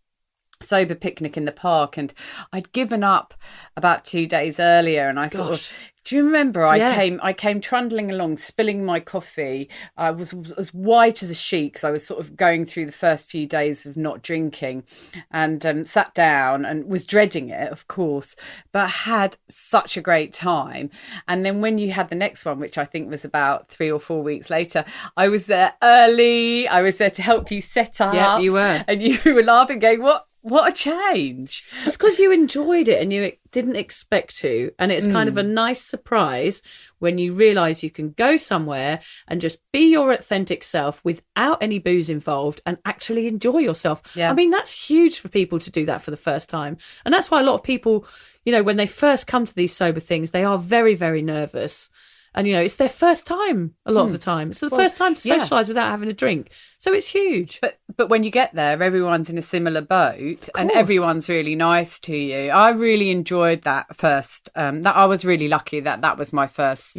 sober picnic in the park, and I'd given up about 2 days earlier, and I sort of, do you remember I came trundling along, spilling my coffee. I was as white as a sheet because I was sort of going through the first few days of not drinking, and sat down and was dreading it, of course, but had such a great time. And then when you had the next one, which I think was about 3 or 4 weeks later, I was there early. I was there to help you set up. Yeah, you were. And you were laughing, going, What a change. It's because you enjoyed it and you didn't expect to. And it's kind of a nice surprise when you realise you can go somewhere and just be your authentic self without any booze involved and actually enjoy yourself. Yeah. I mean, that's huge for people to do that for the first time. And that's why a lot of people, you know, when they first come to these sober things, they are very, very nervous. And, you know, it's their first time a lot of the time. It's the first time to socialise without having a drink. So it's huge. But when you get there, everyone's in a similar boat and everyone's really nice to you. I really enjoyed that first. That I was really lucky that was my first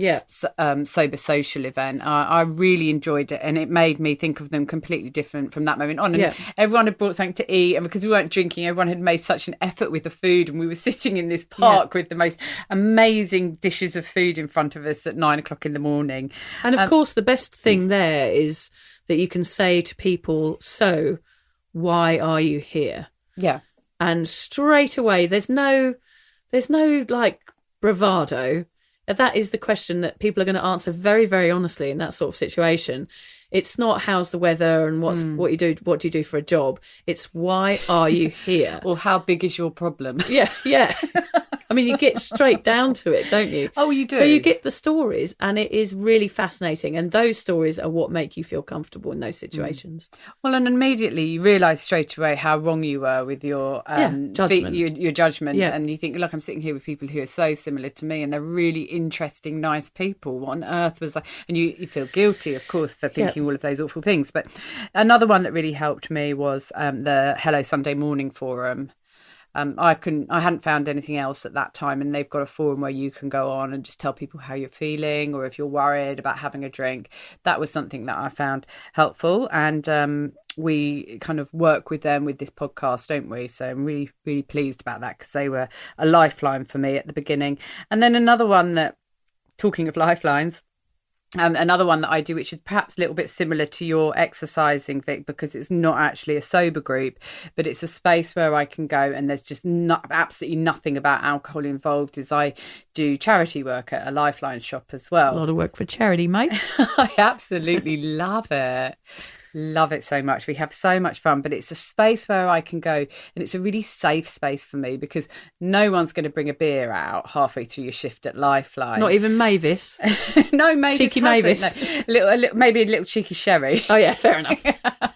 sober social event. I really enjoyed it, and it made me think of them completely different from that moment on. And everyone had brought something to eat, and because we weren't drinking, everyone had made such an effort with the food, and we were sitting in this park with the most amazing dishes of food in front of us at 9 o'clock in the morning. And of course, the best thing there is that you can say to people, so why are you here? Yeah. And straight away, there's no like bravado. That is the question that people are going to answer very, very honestly in that sort of situation. It's not how's the weather and what do you do for a job? It's why are you here? Or how big is your problem? Yeah. I mean, you get straight down to it, don't you? Oh, you do. So you get the stories, and it is really fascinating. And those stories are what make you feel comfortable in those situations. Well, and immediately you realise straight away how wrong you were with your judgment. Your judgment. Yeah. And you think, look, I'm sitting here with people who are so similar to me, and they're really interesting, nice people. What on earth was like? And you feel guilty, of course, for thinking all of those awful things. But another one that really helped me was the Hello Sunday Morning Forum. I hadn't found anything else at that time, and they've got a forum where you can go on and just tell people how you're feeling, or if you're worried about having a drink. That was something that I found helpful, and we kind of work with them with this podcast, don't we? So I'm really, really pleased about that, because they were a lifeline for me at the beginning. And then another one that, talking of lifelines, another one that I do, which is perhaps a little bit similar to your exercising, Vic, because it's not actually a sober group, but it's a space where I can go and there's just absolutely nothing about alcohol involved, is I do charity work at a Lifeline shop as well. A lot of work for charity, mate. I absolutely love it. Love it so much. We have so much fun, but it's a space where I can go, and it's a really safe space for me, because no one's going to bring a beer out halfway through your shift at Lifeline. Not even Mavis. No, Mavis. Cheeky Mavis. No. Maybe a little cheeky sherry. Oh yeah, fair enough.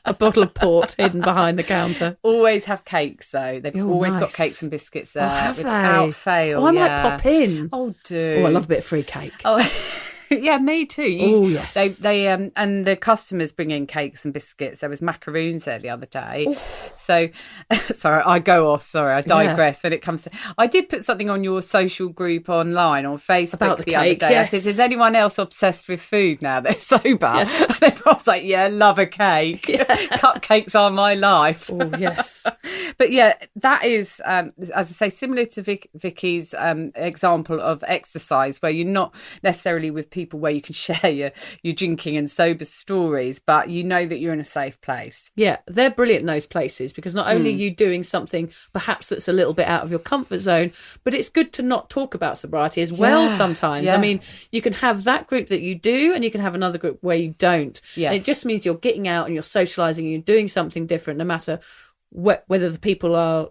A bottle of port hidden behind the counter. Always have cakes though. They've always got cakes and biscuits there. Oh, have without they? fail. Oh, I might pop in. Oh, do. Oh, I love a bit of free cake. Oh. Yeah, me too. Oh, yes. They and the customers bring in cakes and biscuits. There was macaroons there the other day. Ooh. So, sorry, I go off. Sorry, I digress when it comes to... I did put something on your social group online on Facebook about the other cake, day. yes. I said, is anyone else obsessed with food now they're sober? Yeah. And everyone was like, yeah, love a cake. Yeah. Cupcakes are my life. Oh, yes. But yeah, that is, as I say, similar to Vicky's example of exercise, where you're not necessarily with people where you can share your drinking and sober stories, but you know that you're in a safe place. Yeah, they're brilliant in those places, because not only are you doing something perhaps that's a little bit out of your comfort zone, but it's good to not talk about sobriety as well sometimes. Yeah. I mean, you can have that group that you do, and you can have another group where you don't. Yes. And it just means you're getting out and you're socialising and you're doing something different, no matter whether the people are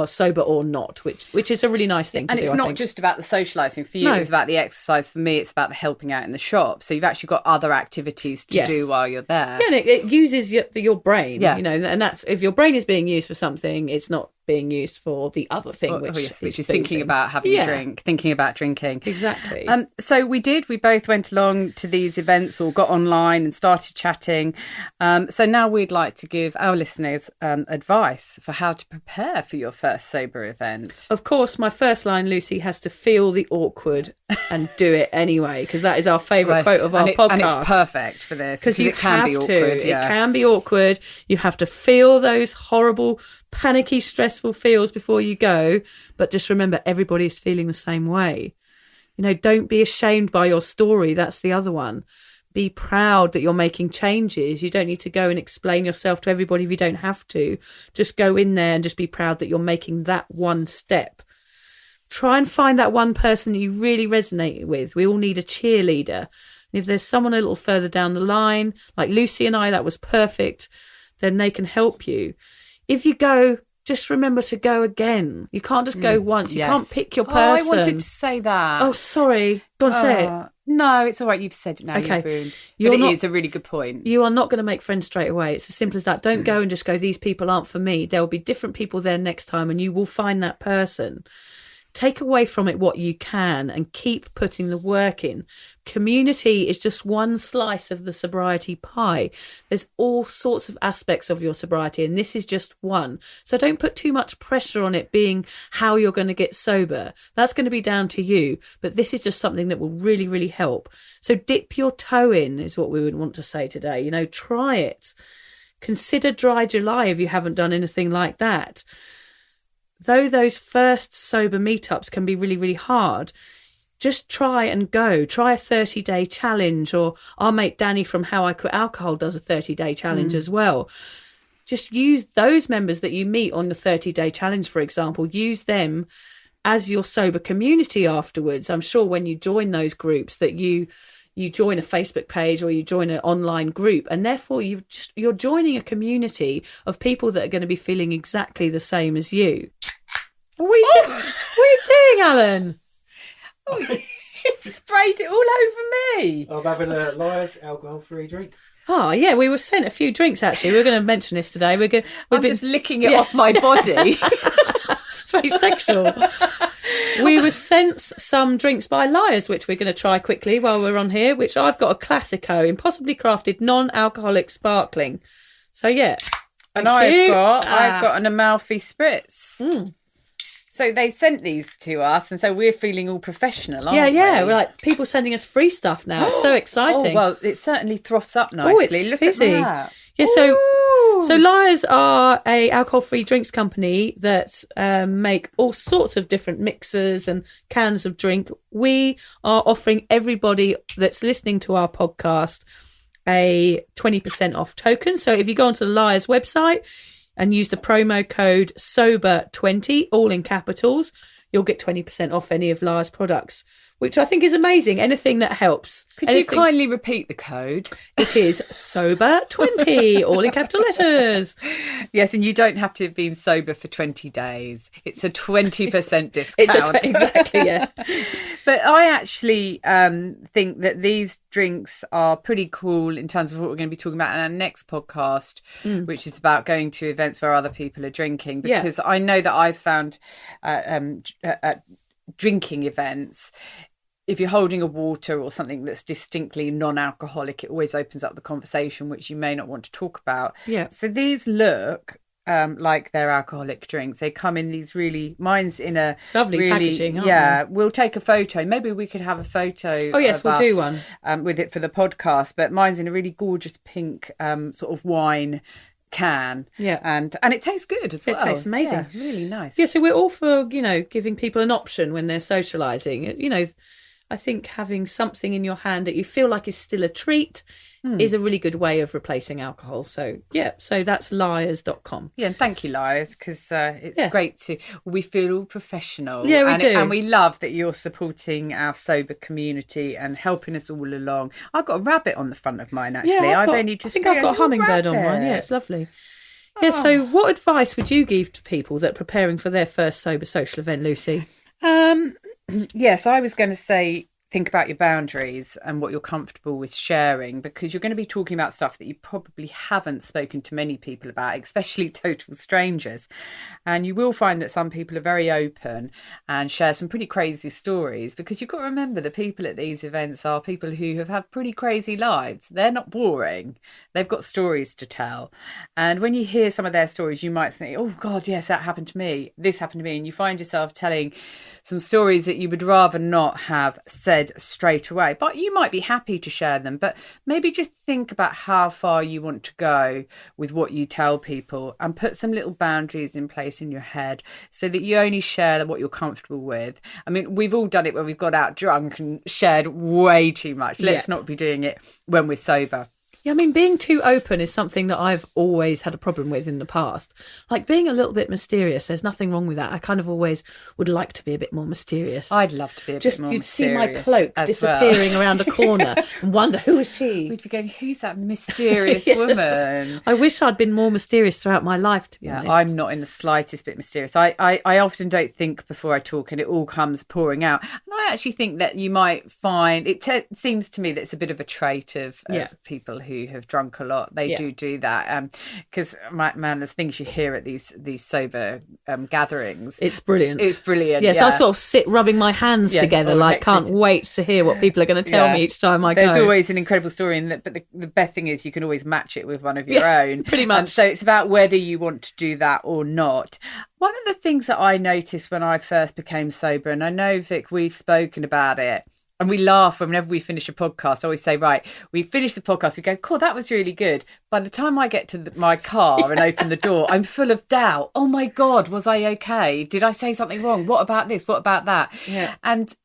sober or not, which is a really nice thing to do. And it's not just about the socialising. For you, it's about the exercise. For me, it's about the helping out in the shop. So you've actually got other activities to do while you're there. Yeah, and it uses your brain, yeah. you know, and that's, if your brain is being used for something, it's not being used for the other thing, which is thinking about having a drink, thinking about drinking. Exactly. So we both went along to these events or got online and started chatting. So now we'd like to give our listeners advice for how to prepare for your first sober event. Of course, my first line, Lucy, has to feel the awkward and do it anyway, because that is our favourite quote of our podcast. And it's perfect for this, because it can be awkward. Yeah. It can be awkward. You have to feel those horrible, panicky, stressful feels before you go, but just remember, everybody is feeling the same way. You know, don't be ashamed by your story. That's the other one. Be proud that you're making changes. You don't need to go and explain yourself to everybody if you don't have to. Just go in there and just be proud that you're making that one step. Try and find that one person that you really resonate with. We all need a cheerleader. And if there's someone a little further down the line, like Lucy and I, that was perfect, then they can help you. If you go just remember to go again. You can't just go once. You can't pick your person. Oh, I wanted to say that. Oh, sorry. Go on, say it. No, it's all right. You've said it now. Okay. But it is a really good point. You are not going to make friends straight away. It's as simple as that. Don't go and just go, these people aren't for me. There will be different people there next time and you will find that person. Take away from it what you can and keep putting the work in. Community is just one slice of the sobriety pie. There's all sorts of aspects of your sobriety, and this is just one. So don't put too much pressure on it being how you're going to get sober. That's going to be down to you, but this is just something that will really, really help. So dip your toe in is what we would want to say today. You know, try it. Consider Dry July if you haven't done anything like that. Though those first sober meetups can be really, really hard, just try and go. Try a 30-day challenge, or our mate Danny from How I Quit Alcohol does a 30-day challenge as well. Just use those members that you meet on the 30-day challenge, for example. Use them as your sober community afterwards. I'm sure when you join those groups that you join a Facebook page or you join an online group, and therefore you're joining a community of people that are going to be feeling exactly the same as you. What are you doing, Alan? He sprayed it all over me. I'm having a Liars alcohol-free drink. Oh, yeah, we were sent a few drinks, actually. We were going to mention this today. I'm just licking it off my body. It's very sexual. We were sent some drinks by Liars, which we're going to try quickly while we're on here, which I've got a Classico, impossibly crafted, non-alcoholic sparkling. So, yeah. And I've got an Amalfi Spritz. So they sent these to us, and so we're feeling all professional, aren't we? Yeah. We're like people sending us free stuff now. It's so exciting. Oh, well, it certainly froths up nicely. Oh, it's Look fizzy. at that. Yeah, so Liars are a alcohol-free drinks company that make all sorts of different mixers and cans of drink. We are offering everybody that's listening to our podcast a 20% off token. So if you go onto the Liars website and use the promo code SOBER20, all in capitals, you'll get 20% off any of Liars products, which I think is amazing. Anything that helps. Could you kindly repeat the code? It is SOBER20, all in capital letters. Yes, and you don't have to have been sober for 20 days. It's a 20% discount. Exactly, yeah. But I actually think that these drinks are pretty cool in terms of what we're going to be talking about in our next podcast, which is about going to events where other people are drinking. Because I know that I've found at drinking events, if you're holding a water or something that's distinctly non-alcoholic, it always opens up the conversation, which you may not want to talk about. Yeah. So these look like they're alcoholic drinks. They come in these mine's in a lovely packaging. Yeah, we'll take a photo. Maybe we could have a photo. Oh yes, we'll do one with it for the podcast. But mine's in a really gorgeous pink sort of wine can. Yeah, and it tastes good as well. It tastes amazing. Yeah, really nice. Yeah, so we're all for giving people an option when they're socialising. I think having something in your hand that you feel like is still a treat is a really good way of replacing alcohol. So, so that's liars.com. Yeah, and thank you, Liars, because it's great we feel all professional. Yeah, we do. And we love that you're supporting our sober community and helping us all along. I've got a rabbit on the front of mine, actually. Yeah, I think I've got a hummingbird on mine. Yeah, it's lovely. Yeah, so what advice would you give to people that are preparing for their first sober social event, Lucy? Yes, I was going to say, think about your boundaries and what you're comfortable with sharing, because you're going to be talking about stuff that you probably haven't spoken to many people about, especially total strangers. And you will find that some people are very open and share some pretty crazy stories, because you've got to remember the people at these events are people who have had pretty crazy lives. They're not boring. They've got stories to tell. And when you hear some of their stories, you might think, oh God, yes, that happened to me. This happened to me. And you find yourself telling some stories that you would rather not have said straight away, but you might be happy to share them. But maybe just think about how far you want to go with what you tell people, and put some little boundaries in place in your head so that you only share what you're comfortable with. I mean, we've all done it where we've got out drunk and shared way too much. Let's not be doing it when we're sober. Yeah, I mean, being too open is something that I've always had a problem with in the past. Like being a little bit mysterious, there's nothing wrong with that. I kind of always would like to be a bit more mysterious. I'd love to be a bit more You'd see mysterious. my cloak disappearing around a corner and wonder, who is she? We'd be going, who's that mysterious Yes. woman? I wish I'd been more mysterious throughout my life, to be honest. I'm not in the slightest bit mysterious. I often don't think before I talk, and it all comes pouring out. And I actually think that you might find, it seems to me that it's a bit of a trait of people who have drunk a lot. They do that. Because, the things you hear at these sober gatherings. It's brilliant. It's brilliant. Yes, I sort of sit rubbing my hands together, like can't wait to hear what people are going to tell me each time I go. There's always an incredible story in that, but the best thing is you can always match it with one of your own. Pretty much. So it's about whether you want to do that or not. One of the things that I noticed when I first became sober, and I know, Vic, we've spoken about it, and we laugh whenever we finish a podcast. I always say, right, we finish the podcast, we go, cool, that was really good. By the time I get to my car and open the door, I'm full of doubt. Oh my God, was I okay? Did I say something wrong? What about this? What about that? Yeah. And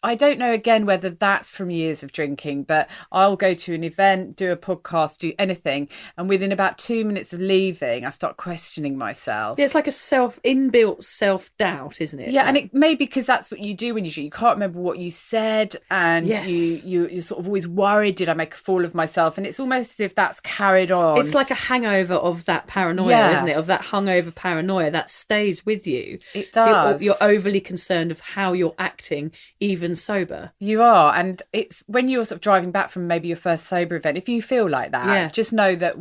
I don't know again whether that's from years of drinking, but I'll go to an event, do a podcast, do anything, and within about 2 minutes of leaving, I start questioning myself. Yeah, it's like a inbuilt self-doubt, isn't it? Yeah, and it may be because that's what you do when you drink. You can't remember what you said, and you're sort of always worried, did I make a fool of myself? And it's almost as if that's carried on. It's like a hangover of that paranoia, isn't it? Of that hungover paranoia that stays with you. It does. So you're overly concerned of how you're acting, even sober. You are. And it's when you're sort of driving back from maybe your first sober event, if you feel like that, just know that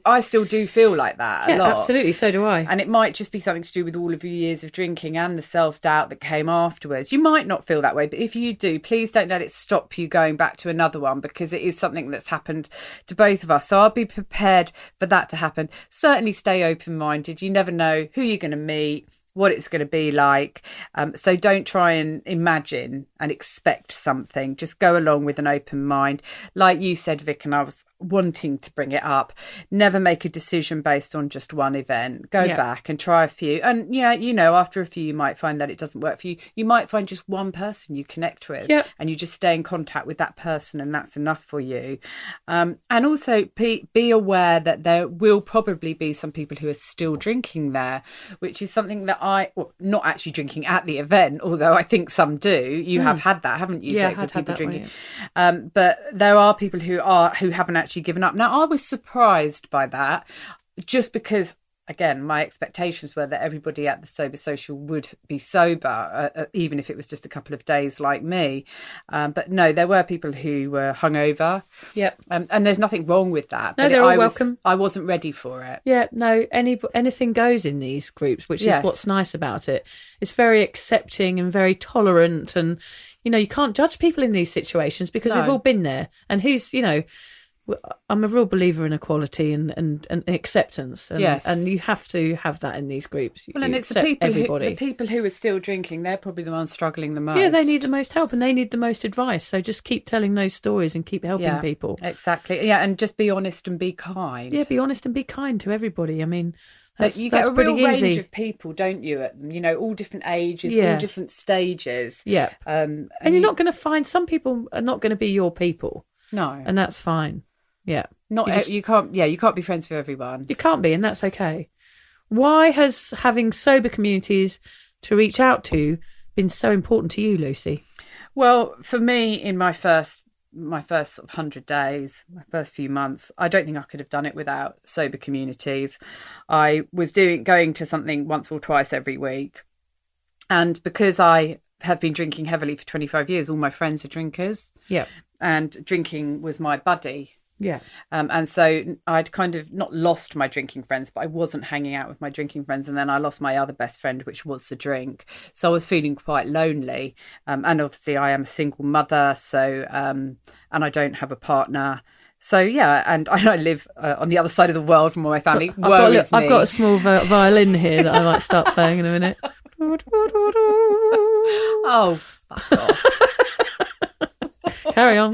I still do feel like that a lot. Absolutely, so do I. And it might just be something to do with all of your years of drinking and the self-doubt that came afterwards. You might not feel that way, but if you do, please don't let it stop you going back to another one, because it is something that's happened to both of us. So I'll be prepared for that to happen. Certainly stay open-minded. You never know who you're going to meet, what it's going to be like. So don't try and imagine and expect something. Just go along with an open mind. Like you said, Vic, and I was wanting to bring it up, never make a decision based on just one event. Go back and try a few. And after a few, you might find that it doesn't work for you. You might find just one person you connect with and you just stay in contact with that person, and that's enough for you. And also be aware that there will probably be some people who are still drinking there, which is something that not actually drinking at the event, although I think some do. You have had that, haven't you? Yeah, Vic, had people that drinking. one, But there are people who haven't actually given up. Now, I was surprised by that, just because, again, my expectations were that everybody at the Sober Social would be sober, even if it was just a couple of days like me. But no, there were people who were hungover. Yep. And there's nothing wrong with that. No, they're all welcome. I wasn't ready for it. Yeah, no, anything goes in these groups, which is what's nice about it. It's very accepting and very tolerant, and, you can't judge people in these situations because we've all been there. And I'm a real believer in equality and acceptance. And you have to have that in these groups. Well, and it's the people who are still drinking, they're probably the ones struggling the most. Yeah, they need the most help and they need the most advice. So just keep telling those stories and keep helping people. Exactly. Yeah, and just be honest and be kind. Yeah, be honest and be kind to everybody. I mean, you get a real easy range of people, don't you? All different ages, all different stages. Yeah. And you're not going to find, some people are not going to be your people. No. And that's fine. Yeah. You can't be friends with everyone. You can't be, and that's okay. Why has having sober communities to reach out to been so important to you, Lucy? Well, for me, in my first sort of 100 days, my first few months, I don't think I could have done it without sober communities. I was going to something once or twice every week. And because I have been drinking heavily for 25 years, all my friends are drinkers. Yeah. And drinking was my buddy. Yeah. And so I'd kind of not lost my drinking friends, but I wasn't hanging out with my drinking friends. And then I lost my other best friend, which was the drink. So I was feeling quite lonely. And obviously I am a single mother. So, and I don't have a partner. So, yeah, and I live on the other side of the world from my family. I've got a small violin here that I might start playing in a minute. Oh, fuck off. Carry on.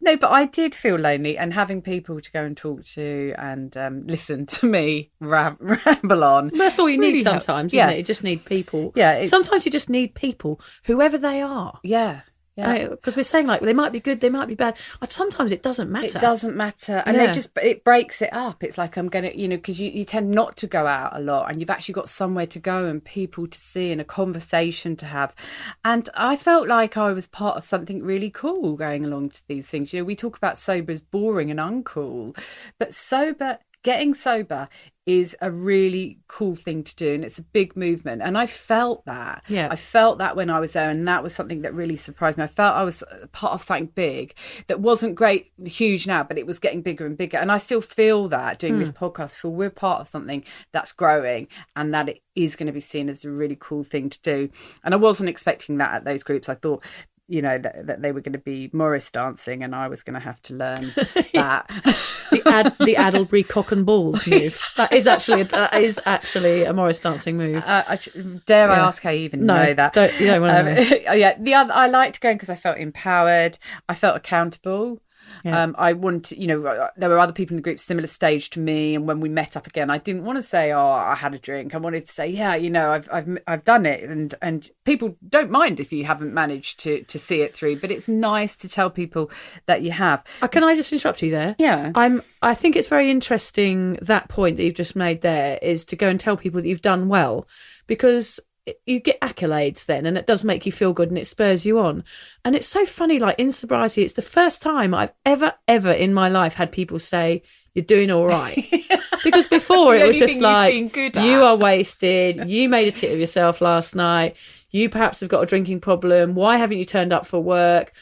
No, but I did feel lonely, and having people to go and talk to and listen to me ramble on. That's all you need sometimes, isn't it? You just need people. Yeah. Sometimes you just need people, whoever they are. Yeah. Because we're saying like, well, they might be good, they might be bad. Sometimes it doesn't matter. It doesn't matter. And it breaks it up. It's like, I'm going to, because you tend not to go out a lot, and you've actually got somewhere to go and people to see and a conversation to have. And I felt like I was part of something really cool going along to these things. We talk about sober as boring and uncool, but getting sober is a really cool thing to do, and it's a big movement. And I felt that. Yeah. I felt that when I was there, and that was something that really surprised me. I felt I was part of something big that wasn't huge now, but it was getting bigger and bigger. And I still feel that doing this podcast. I feel we're part of something that's growing, and that it is going to be seen as a really cool thing to do. And I wasn't expecting that at those groups. I thought, that they were going to be Morris dancing, and I was going to have to learn that. The Adelbury cock and balls move. That is actually a Morris dancing move. I ask how you even know that? You don't want to know. I liked going because I felt empowered. I felt accountable. Yeah. I want to, there were other people in the group similar stage to me, and when we met up again, I didn't want to say, "Oh, I had a drink." I wanted to say, I've done it, and people don't mind if you haven't managed to see it through, but it's nice to tell people that you have. Can I just interrupt you there? Yeah, I think it's very interesting, that point that you've just made there, is to go and tell people that you've done well, because you get accolades then, and it does make you feel good, and it spurs you on. And it's so funny, like in sobriety, it's the first time I've ever in my life had people say, "You're doing all right." Because before it was just like, "You are wasted, you made a tit of yourself last night, you perhaps have got a drinking problem, why haven't you turned up for work?"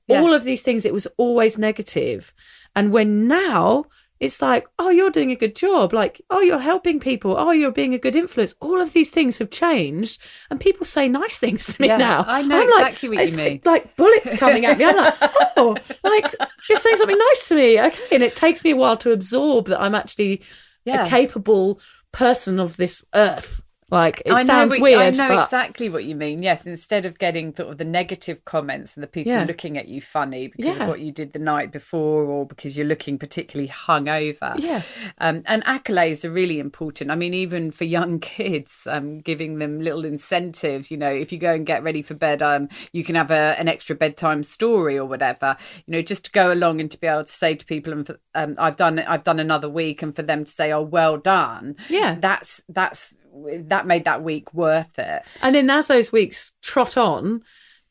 All of these things, it was always negative. And when now it's like, "Oh, you're doing a good job." Like, "Oh, you're helping people. Oh, you're being a good influence." All of these things have changed, and people say nice things to me now. I know exactly what you mean. Like bullets coming at me. I'm like, "Oh, like you're saying something nice to me." Okay. And it takes me a while to absorb that I'm actually a capable person of this earth. Like, it sounds weird. I know exactly what you mean. Yes, instead of getting sort of the negative comments and the people looking at you funny because of what you did the night before, or because you're looking particularly hungover. Yeah. And accolades are really important. I mean, even for young kids, giving them little incentives. If you go and get ready for bed, you can have an extra bedtime story or whatever. Just to go along and to be able to say to people, and I've done another week, and for them to say, "Oh, well done." Yeah. That made that week worth it. And then as those weeks trot on,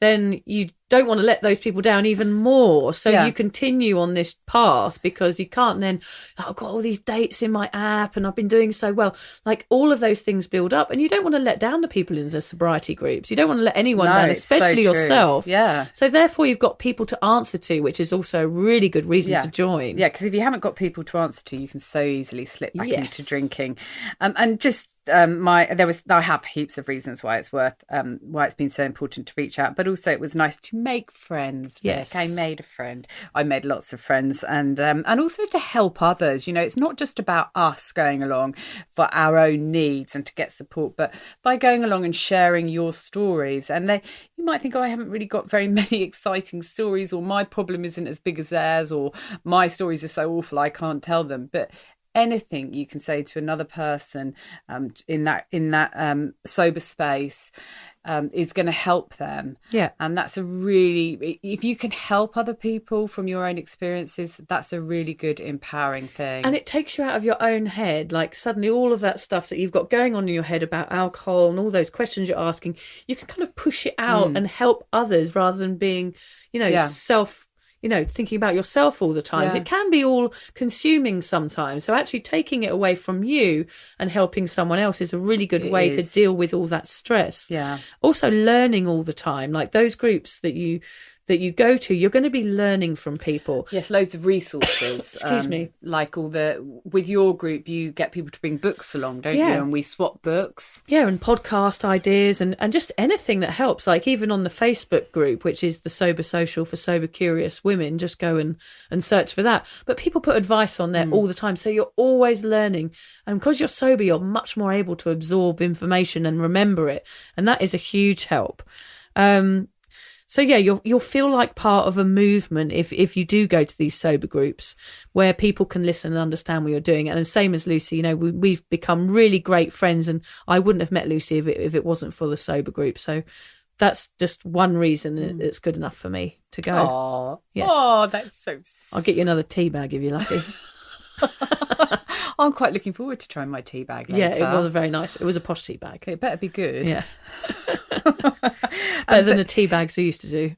then you don't want to let those people down even more. So you continue on this path, because you can't then, "I've got all these dates in my app and I've been doing so well." Like, all of those things build up, and you don't want to let down the people in the sobriety groups. You don't want to let anyone down, especially yourself. Yeah. So therefore you've got people to answer to, which is also a really good reason to join. Yeah, because if you haven't got people to answer to, you can so easily slip back into drinking. And just I have heaps of reasons why it's been so important to reach out, but also it was nice to make friends. Yes, Vic. I made a friend. I made lots of friends, and also to help others. It's not just about us going along for our own needs and to get support, but by going along and sharing your stories. And you might think, "Oh, I haven't really got very many exciting stories," or "My problem isn't as big as theirs," or "My stories are so awful I can't tell them." But anything you can say to another person in that sober space is going to help them. Yeah. And that's if you can help other people from your own experiences, that's a really good empowering thing. And it takes you out of your own head. Like, suddenly all of that stuff that you've got going on in your head about alcohol and all those questions you're asking, you can kind of push it out and help others, rather than being, thinking about yourself all the time. It can be all consuming sometimes. So actually taking it away from you and helping someone else is a really good way to deal with all that stress. Yeah. Also learning all the time, like those groups that you go to, you're going to be learning from people. Yes, loads of resources. Excuse me. Like with your group, you get people to bring books along, don't you? And we swap books. Yeah, and podcast ideas and just anything that helps. Like even on the Facebook group, which is the Sober Social for Sober Curious Women, just go and search for that. But people put advice on there all the time. So you're always learning. And because you're sober, you're much more able to absorb information and remember it. And that is a huge help. So yeah, you'll feel like part of a movement if you do go to these sober groups where people can listen and understand what you're doing. And the same as Lucy, we've become really great friends, and I wouldn't have met Lucy if it wasn't for the sober group. So that's just one reason it's good enough for me to go. Oh, yes. Oh, that's so I'll get you another tea bag if you're lucky. I'm quite looking forward to trying my tea bag later. Yeah, it was it was a posh tea bag. It better be good. Yeah. Better than the tea bags we used to do.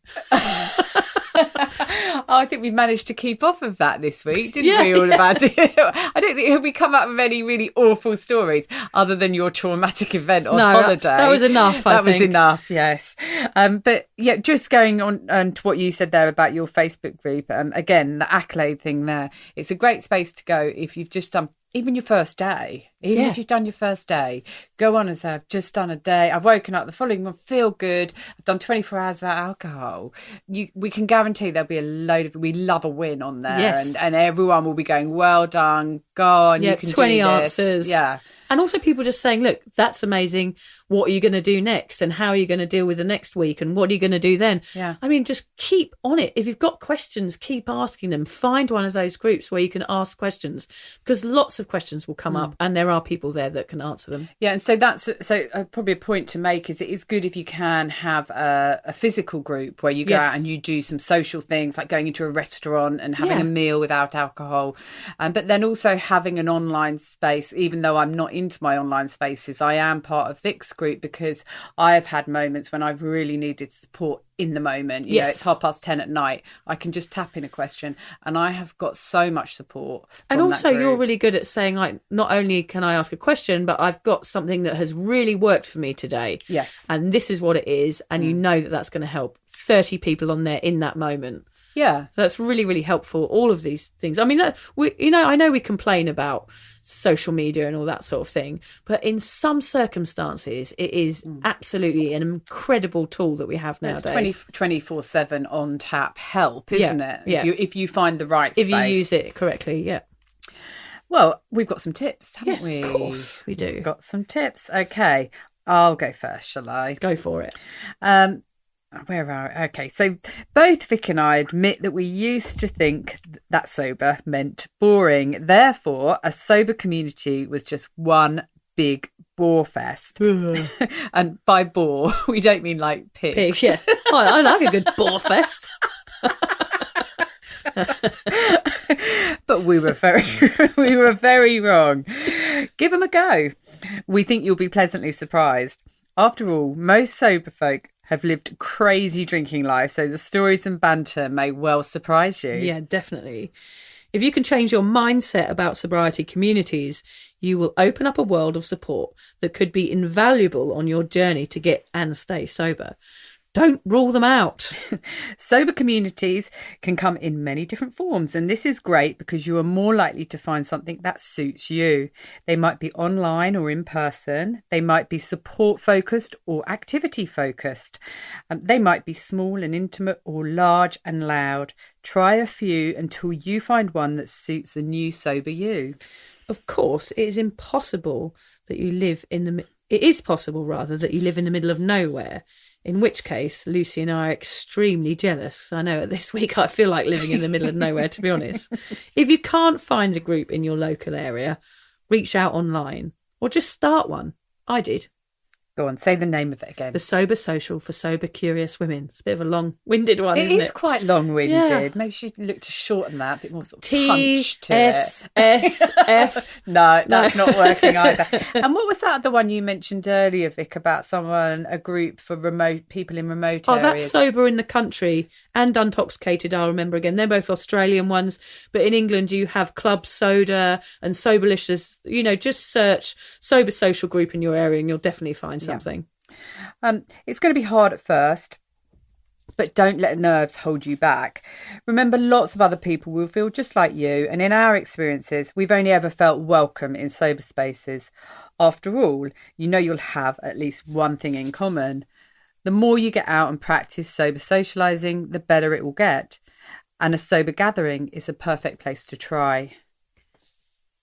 I think we managed to keep off of that this week, didn't we? All about it. I don't think we come up with any really awful stories other than your traumatic event on holiday. That was enough. That was enough. Yes. But yeah, just going on to what you said there about your Facebook group. Again, the accolade thing there. It's a great space to go if you've just done even your first day. Even if you've done your first day, go on and say, I've just done a day. I've woken up the following one, feel good. I've done 24 hours without alcohol. We can guarantee there'll be a load of, we love a win on there. Yes. And everyone will be going, well done, go on, yeah, you can 20 do answers. this. Yeah. And also people just saying, look, that's amazing. What are you going to do next? And how are you going to deal with the next week? And what are you going to do then? Yeah. I mean, just keep on it. If you've got questions, keep asking them. Find one of those groups where you can ask questions, because lots of questions will come up and there are people there that can answer them. Yeah, and so that's probably a point to make is it is good if you can have a physical group where you go out and you do some social things like going into a restaurant and having a meal without alcohol, but then also having an online space. Even though I'm not into my online spaces, I am part of Vic's group because I've had moments when I've really needed support in the moment. You know, it's 10:30 at night. I can just tap in a question and I have got so much support. And also you're really good at saying, like, not only can I ask a question, but I've got something that has really worked for me today. Yes. And this is what it is. And you know that that's going to help 30 people on there in that moment. Yeah. So that's really, really helpful. All of these things. I mean, I know we complain about social media and all that sort of thing, but in some circumstances, it is absolutely an incredible tool that we have nowadays. It's 24/7 on tap help, isn't it? Yeah. If you find the right space. If you use it correctly, yeah. Well, we've got some tips, haven't we? Yes, of course we do. We've got some tips. Okay, I'll go first, shall I? Go for it. Where are we? Okay, so both Vic and I admit that we used to think that sober meant boring. Therefore, a sober community was just one big bore fest. And by bore, we don't mean like pigs. Pig, yeah. I like a good bore fest. But we were very wrong. Give them a go. We think you'll be pleasantly surprised. After all, most sober folk have lived crazy drinking lives, so the stories and banter may well surprise you. Yeah, definitely. If you can change your mindset about sobriety communities, you will open up a world of support that could be invaluable on your journey to get and stay sober. Don't rule them out. Sober communities can come in many different forms, and this is great because you are more likely to find something that suits you. They might be online or in person. They might be support focused or activity focused. They might be small and intimate or large and loud. Try a few until you find one that suits the new sober you. Of course, it is possible that you live in the middle of nowhere. In which case, Lucy and I are extremely jealous because I know at this week I feel like living in the middle of nowhere, to be honest. If you can't find a group in your local area, reach out online or just start one. I did. Go on, say the name of it again. The Sober Social for Sober Curious Women. It's a bit of a long-winded one, isn't it? It is quite long-winded. Yeah. Maybe she looked to shorten that, a bit more sort of punch to TSSF. No, that's not working either. And what was that other one you mentioned earlier, Vic, about a group for remote people in remote areas? Oh, that's Sober in the Country and Untoxicated, I'll remember again. They're both Australian ones. But in England, you have Club Soda and Soberlicious. You know, just search Sober Social Group in your area and you'll definitely find something. It's going to be hard at first, but don't let nerves hold you back. Remember, lots of other people will feel just like you, and in our experiences, we've only ever felt welcome in sober spaces. After all, you know you'll have at least one thing in common. The more you get out and practice sober socialising, the better it will get. And a sober gathering is a perfect place to try.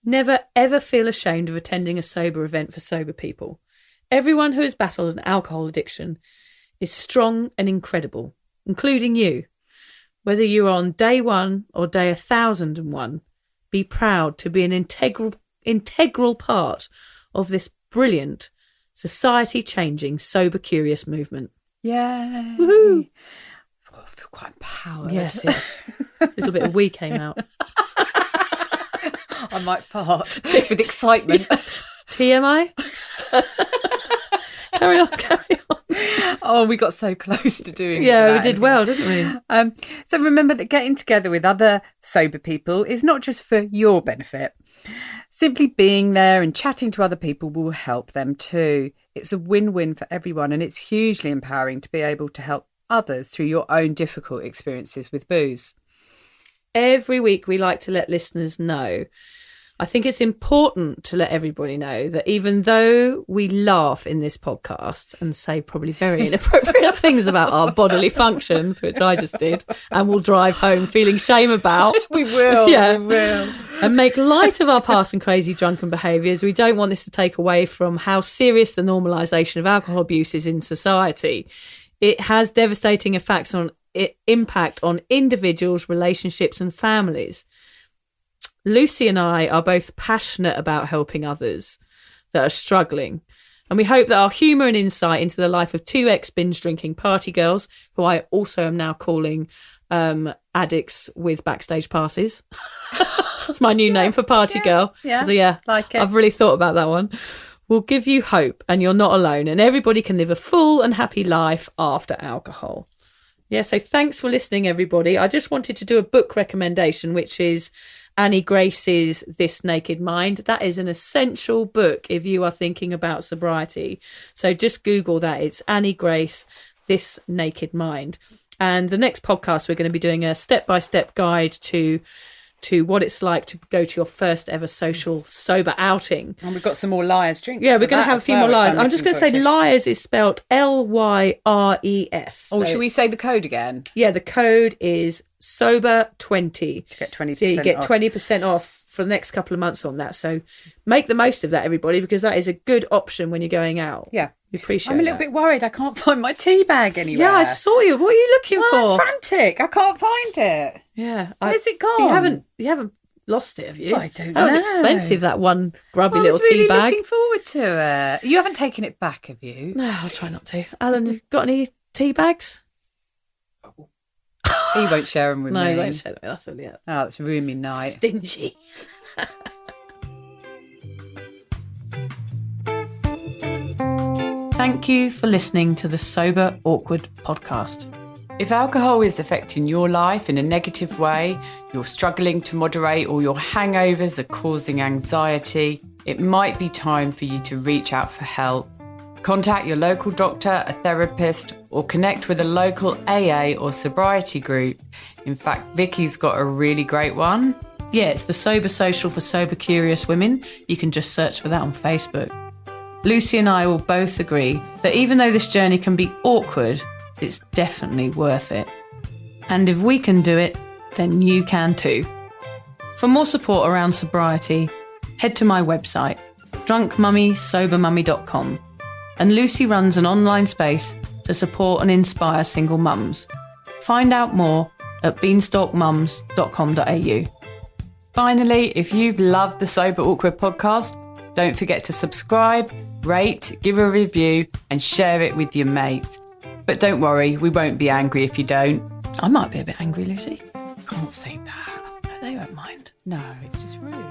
Never ever feel ashamed of attending a sober event for sober people. Everyone who has battled an alcohol addiction is strong and incredible, including you. Whether you're on day 1 or day 1001, be proud to be an integral part of this brilliant, society-changing, sober curious movement. Yay. Woohoo. Oh, I feel quite empowered. Yes. A little bit of wee came out. I might fart with excitement. TMI? Carry on. Oh, we got so close to doing Yeah, that. we did well, didn't we? So remember that getting together with other sober people is not just for your benefit. Simply being there and chatting to other people will help them too. It's a win-win for everyone, and it's hugely empowering to be able to help others through your own difficult experiences with booze. Every week we like to let listeners know. I think it's important to let everybody know that even though we laugh in this podcast and say probably very inappropriate things about our bodily functions, which I just did, and will drive home feeling shame about. We will. Yeah. We will. And make light of our past and crazy drunken behaviours, we don't want this to take away from how serious the normalisation of alcohol abuse is in society. It has devastating impact on individuals, relationships and families. Lucy and I are both passionate about helping others that are struggling. And we hope that our humour and insight into the life of two ex-binge drinking party girls, who I also am now calling addicts with backstage passes. That's my new name for party girl. Yeah, so yeah, like it. I've really thought about that one. Will give you hope, and you're not alone, and everybody can live a full and happy life after alcohol. Yeah, so thanks for listening, everybody. I just wanted to do a book recommendation, which is Annie Grace's This Naked Mind. That is an essential book if you are thinking about sobriety. So just Google that. It's Annie Grace, This Naked Mind. And the next podcast, we're going to be doing a step-by-step guide to what it's like to go to your first ever social sober outing. And we've got some more Liars drinks. Yeah, we're going to have a few more Liars. I'm just going to say Liars. Liars is spelled Lyres. Oh, should we say the code again? Yeah, the code is Sober20. To get 20% So you get off. 20% off for the next couple of months on that. So make the most of that, everybody, because that is a good option when you're going out. Yeah. We appreciate I'm a little bit worried. I can't find my tea bag anywhere. Yeah, I saw you. What are you looking I'm for? frantic. I can't find it. Yeah. Where's it gone? You haven't lost it, have you? I don't That was know. expensive, that one grubby I little was really tea bag. looking forward to it. You haven't taken it back, have you? No, I'll try not to. Alan, got any tea bags? He won't share them with No, me. you won't share them. That's really it. Oh, it's ruined me night. Stingy. Thank you for listening to the Sober Awkward podcast. If alcohol is affecting your life in a negative way, you're struggling to moderate, or your hangovers are causing anxiety, it might be time for you to reach out for help. Contact your local doctor, a therapist, or connect with a local AA or sobriety group. In fact, Vicky's got a really great one. Yeah, it's the Sober Social for Sober Curious Women. You can just search for that on Facebook. Lucy and I will both agree that even though this journey can be awkward, it's definitely worth it. And if we can do it, then you can too. For more support around sobriety, head to my website, drunkmummysobermummy.com. And Lucy runs an online space to support and inspire single mums. Find out more at beanstalkmums.com.au. Finally, if you've loved the Sober Awkward podcast, don't forget to subscribe, rate, give a review, and share it with your mates. But don't worry, we won't be angry if you don't. I might be a bit angry, Lucy. Can't say that. They won't mind. No, it's just rude. No.